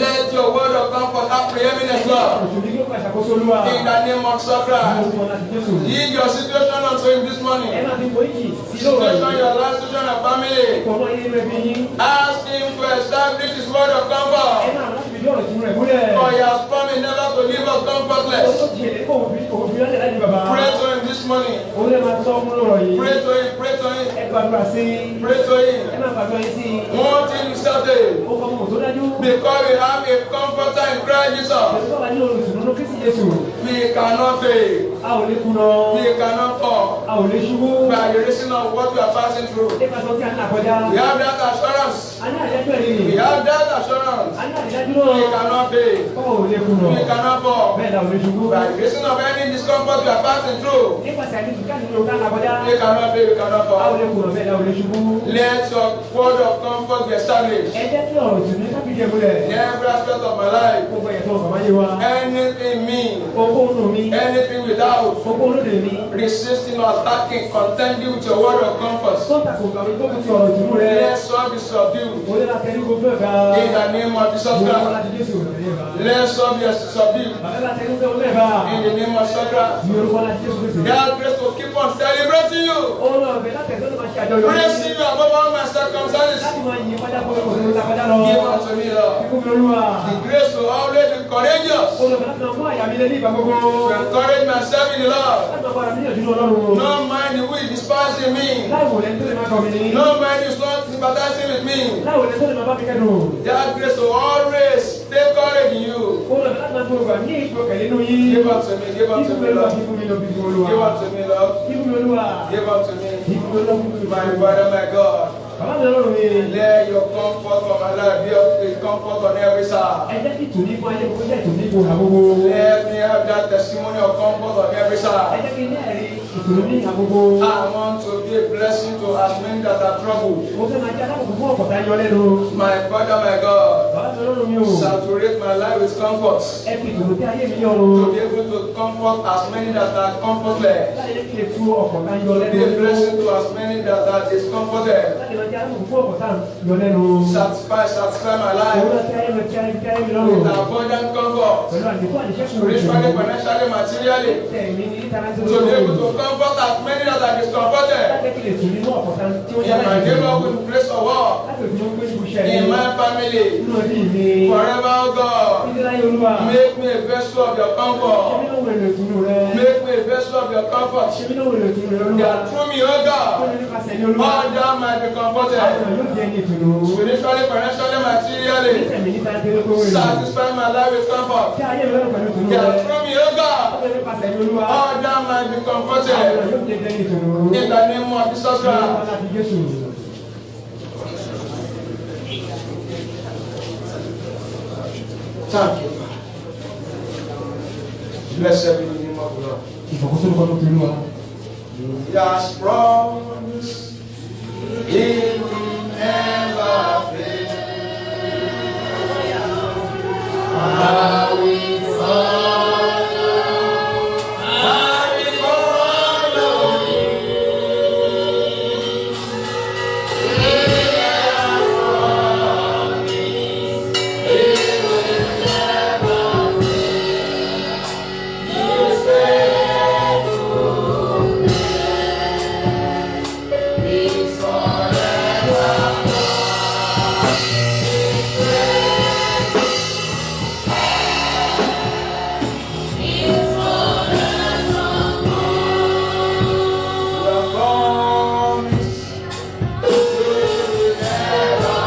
Let your word of comfort have preeminence, Lord. Kọ̀rọ̀ sínú kó gba ìṣàkóso Olúwa. In the name of Ní Christ. orúkọ láti Jésù. Yield your situation unto him this Ẹ morning. máa fi wòye sí lóòrọ̀ Situation, yìí. your life, situation, your family. Ìkọ̀ọ̀nà yín rẹ̀ bí yín. Ask him to establish his word of Ẹ comfort. máa láti fi lọ́rọ̀ ìtumọ̀ rẹ̀ múlẹ̀. For he has promised never to leave us Ó comfortless. tó ti ṣèlérí kó òun fi lọ́lẹ̀ láti bàbá. Pray to him this morning. Òun lè máa sọ fún lọ́rọ̀ yìí. Pray to him, pray to him, Ẹ gbàdúrà sí i. pray to Ẹ him. máa gbàdúrà yín sí i. One thing is certain, Ó kọ́ mọ̀ tó dájú. because we have a comforter in Christ Jesus, Pẹ̀lú bàbá ní olùsùnú ló Kristi Jésù. we cannot fail, A ò lè kùnà. we cannot fall A ò lè ṣubú. by the reason of what we are passing through. Nípa sọ tí a ń là kọjá. We have that assurance, A ní àdájọ́ ẹ̀rí. we have that assurance, A ní àdájú we náà. cannot fail, Kọ́ ò lè kùnà. we cannot fall Bẹ́ẹ̀ la ò lè ṣubú. by the reason of any discomfort we are passing through. Nípasẹ̀ àdéhùn kí àdéhùn ká là kọjá. We cannot fail, we cannot A ò fall. lè kùnà bẹ́ẹ̀ la ò lè ṣubú. Let your word of comfort be established Ẹ jẹ́ kí ọ̀rọ̀ tì ní kábíyè múlẹ̀. in every aspect of my life. Gbogbo ẹ̀yẹ̀ tó ọkọ̀ máa yé wa. Anything me, Ogún nù mí. anything without, Ogún lóde mi. resisting or attacking, contending with your word of comfort. Sọ́ńtà kò gbàgbé tó kù ti ọ̀rọ̀ ìtùnú rẹ̀. Let soul be subdued Olè la tẹ̀lé gbogbo ẹ̀ka. in the name of Jesus Gbogbo Christ. láti Jésù rẹ̀ yé wa. Let soul be subdued Bàbá la tẹ̀lé gbogbo ẹ̀ka. in the name of Jesus Christ. Ní orúkọ láti Jésù Kristi. God grace to keep on celebrating you, Olè ọ̀bẹ láti ẹ̀sọ́ ló máa ṣe àjọyọ̀. praising you above all my circumstances. Láti máa yin padà bọ́ ẹ̀kọ́ tó ta padà lọ. Give unto me, Lord, Ikú mi olúwa. the grace to always be courageous, Olè ọ̀bẹ láti máa mú àyà mi lé ní ìgbà gbogbo. to encourage myself in the Lord. Láti máa bára mi ní ìyànjú Ọlọ́run. No mind who is despising me. Láì wò lẹ́ni tó lè máa kọ̀ mí ní. No mind is not sympathizing with me. Láì wò lẹ́ni tó lè máa bá mi kẹ́dùn. That grace to always take courage in you. Olè ọ̀bẹ láti máa gbogbo ní ìgbòkè nínú yín. Give unto me, give unto Ikú mi me, olúwa, Lord. ikú mi lọ bí ikú olúwa. Give unto me, Lord. Ikú mi olúwa. Give unto me, Ikú mi olúwa, ikú mi my olúwa. Father, my God. Bàbá mi Ọlọ́run mi. Let your comfort for my life be a comfort on every side. Ẹ jẹ́ kí ìtòní fún ayé gbogbo jẹ́ ìtòní fún àgbogbo. Let me have that testimony of comfort on every Ẹ side. jẹ́ kí ní ẹ̀rí ìtòní ní àgbogbo. I want to be a blessing to as many that are troubled. Mo fẹ́ máa jẹ́ alábòkú fún ọ̀pọ̀ta yọ lẹ́nu. My Father, my God, Bàbá mi Ọlọ́run mi o. saturate my life with comfort. Ẹ fi ìtòní tí ayé mi yọrùn. To be able to comfort as many that are comfortless. Láti lè fi lè tú ọ̀pọ̀ta yọ To be a lẹ́nu. blessing to as many that are discomforted. Láti máa jẹ́ alábòkú fún ọ̀pọ̀ta yọ lẹ́nu. Satisfy my Òun life náà tí ayé mi tí ayé mi tí ayé mi lọ́rùn. with abundant comfort. Pẹ̀lú àdínkù àdíṣẹ́kù Spiritually, financially, materially. tẹ̀mí ní ìtàlántí To be able to comfort as many that are discomforted. Láti kí lè tún nínú ọ̀pọ̀ta tí ó In yára my ìlú. neighborhood, place of work. Láti òfin ó gbé ní iṣẹ́ mi. In my family. Nínú ẹbí mi. Forever, O God. Títí láyé Olúwa. Make me a vessel of your Ṣé mi comfort. náà wọ èrè ìtùnú rẹ? Make me a vessel of your comfort. Ṣé mi náà wọ èrè ìtùnú rẹ Olúwa? That through me, O Ó God, lè nípasẹ̀ ní Olúwa. all thou might be Àwọn comforted. yóò jẹ́ ní ìtùnú. Spiritually, financially, materially. Ẹ̀mí níta délé kó wẹ̀rẹ̀. Satisfy my life with comfort. Kí ayé mi lọ́rùn pẹ̀lú ìtùnú rẹ. That through me, O Ó God, lè nípasẹ̀ ní Olúwa. all thou might be Àwọn comforted. yóò jẹ́ ní ìtùnú. In the name of Jesus Olúwa Christ. láti Jésù. Thank you, Father. Blessed be the name of the Lord. Ìfọ̀kúsọ́ ló kọ́ tó fi Olúwa. He has promised He will never fail. I will follow. I will follow Him. He has promised He will never fail. His faithfulness is forevermore. The promise He will never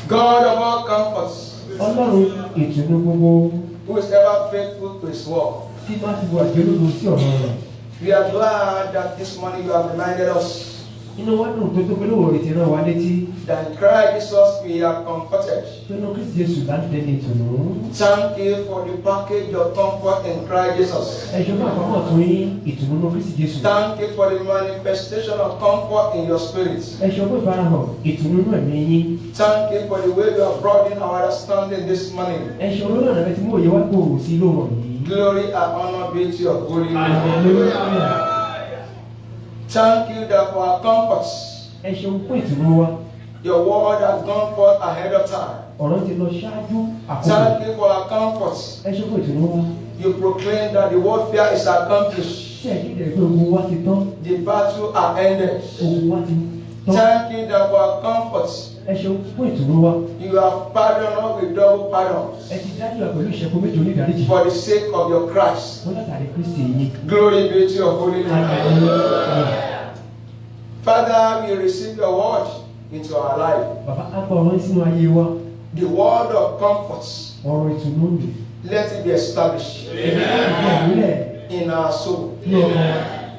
God of all comforts, Ọlọ́run ìtùnú gbogbo who is ever faithful to His word. tí máa ti wà jẹ́lódò sí ọ̀rọ̀ rẹ̀. We are glad that this morning you have reminded us Inú wa dùn tó pé lóòrò ètò náà wá létí. that in Christ Jesus we are comforted. Pé inú Kristi Jésù láti dẹni ìtùnú. Thank you for the package of comfort in Christ Jesus. Ẹ ṣe fún àpamọ́ tún yín ìtùnú inú Kristi Jésù. Thank you for the manifestation of comfort in your spirit. Ẹ ṣe fún ìfarahàn ìtùnú inú ẹ̀mí yín. Thank you for the way you have brought in our understanding this morning. Ẹ ṣe olórí ọ̀nà rẹ ti mú òye wá gbòòrò sí lóòrọ̀ yìí. Glory and honor be to your holy name. Hallelujah. Thank you that for our comforts, Ẹ ṣeun fún ìtùnú wa. your word has gone forth ahead of time. Ọ̀rọ̀ ti lọ ṣáájú àkókò. Thank you for our comforts. Ẹ ṣe fún ìtùnú wa. You proclaim that the warfare is accomplished. Ṣé ẹ̀jí rẹ̀ pé ogun wa ti tán? The battle are ended. Ogun wa ti tán. Thank you that for our comforts, Ẹ ṣeun fún ìtùnú wa. you have pardoned us with double pardon Ẹ ti dájú wa pẹ̀lú ìṣẹ́kù méjì onídàáríjì. for the sake of your Christ. Wọ́n látàrí Kristi yìí. Glory be to your holy name. Hallelujah. Father, we receive your word into our life. Bàbá á gba ọ̀rọ̀ yín sínú ayé wa. The word of comfort, Ọ̀rọ̀ ìtùnú mi. let it be established Ìgbàlúlẹ̀ in our soul, ní ọmọ wa.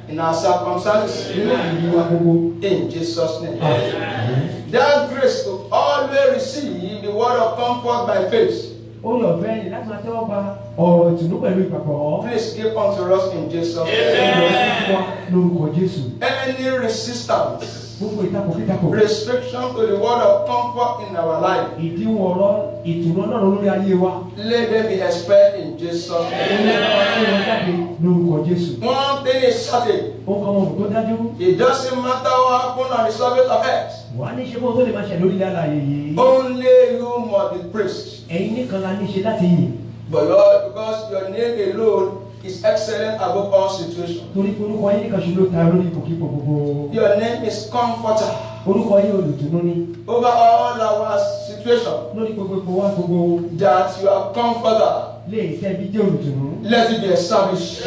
in our circumstances, Nínú àyè wa gbogbo. in Jesus' name. Àmín. That grace to always receive the word of comfort by faith. Ó yọ̀ bẹ́ẹ̀ ni láti máa tẹ́wọ́ gba ọ̀rọ̀ ìtùnú pẹ̀lú ìgbàgbọ́. Please give unto us in Jesus' name. Ọ̀rọ̀ wa lórúkọ Jésù. Any resistance, Gbogbo ìtakò. restriction to the word of comfort in our life, Ìdíwọ̀n ọ̀rọ̀ ìtùnú náà lórí ayé wa. let them be expelled in Jesus' Ó name. lè máa ń lọ jáde lórúkọ Jésù. One thing is certain, Ó kọ́ ọmọ tó dájú. it doesn't matter what happened on the surface of earth. Wà á ní ṣe fún tó lè máa ṣẹ̀ lórí ilé àlàyé yìí. Only you must be praised. Ẹ̀yin nìkan la ní ṣe láti yìn. But Lord, because your name alone is excellent above all situations. Torí pé orúkọ yín nìkan ṣe ló ta lórí ipòkípò gbogbo. Your name is comforter Orúkọ yín olùtùnú ni. over all our situations. Lórí gbogbo ipò wa gbogbo. That you are comforter. Lè tẹ́bí jẹ́ olùtùnú. Let it be established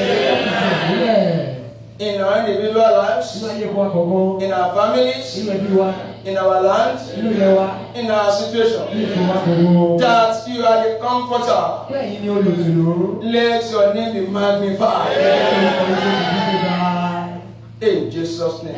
in our individual Nínú lives, ayé wa kọ̀ọ̀kan. in our families, Nínú ẹbí wa. in our land, Nínú ilé wa. in our situation. Nínú ipò wa gbogbo. That you are the comforter. Bẹ́ẹ̀ ni olùtùnú. Let your name be magnified. Orúkọ yín olùtùnú bá. In Jesus' name.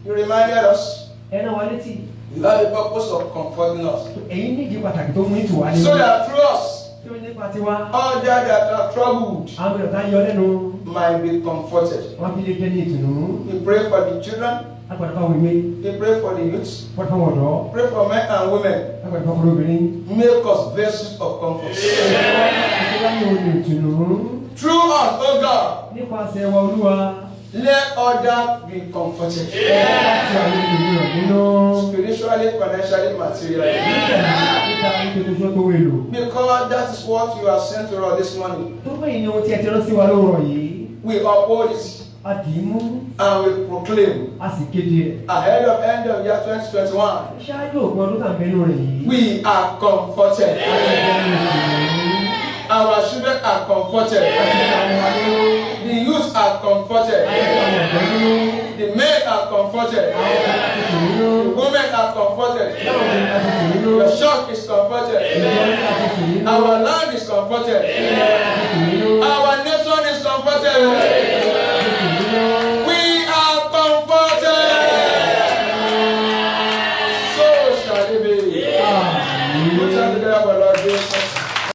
You reminded us Ẹ náà wá létí. you have a purpose of comforting us. Ẹ̀yin nídìí pàtàkì tó mú ìtù wá So nínú. that through us, Tí ó nípa nípa tiwa. All that are troubled Àwọn èèyàn tá yọ lẹ́nu. might be comforted. Wọ́n fi lè jẹ́ ní ìtùnú. We pray for the children. Agbàdo fáwọn ìwé. We pray for the youth. Wọ́n fáwọn ọ̀dọ́. Pray for men and women. Agbàdo fáwọn obìnrin. Make us vessels of comfort. Ìjọba ní olè ìtùnú. Through us, O God, Nípasẹ̀ wa Olúwa. let others be comforted. Láti àwọn ènìyàn nínú. Spiritually, financially, materially. Nígbà nítorí tó tó wèlò. Because that is what you have sent to us this morning. Tó bẹ́ẹ̀ ni ohun tí ẹ ti rán sí wa lóòrọ̀ yìí. We uphold it A kì í mú. and we proclaim A sì kéde ẹ̀. ahead of end of year 2021. Ṣáájú òpin ọdún tàbí ẹnu rẹ̀ yìí. We are comforted. Our children are comforted. The youth are comforted. The men are comforted. The women are comforted. Your shop is comforted. Our land is comforted. Our nation is comforted.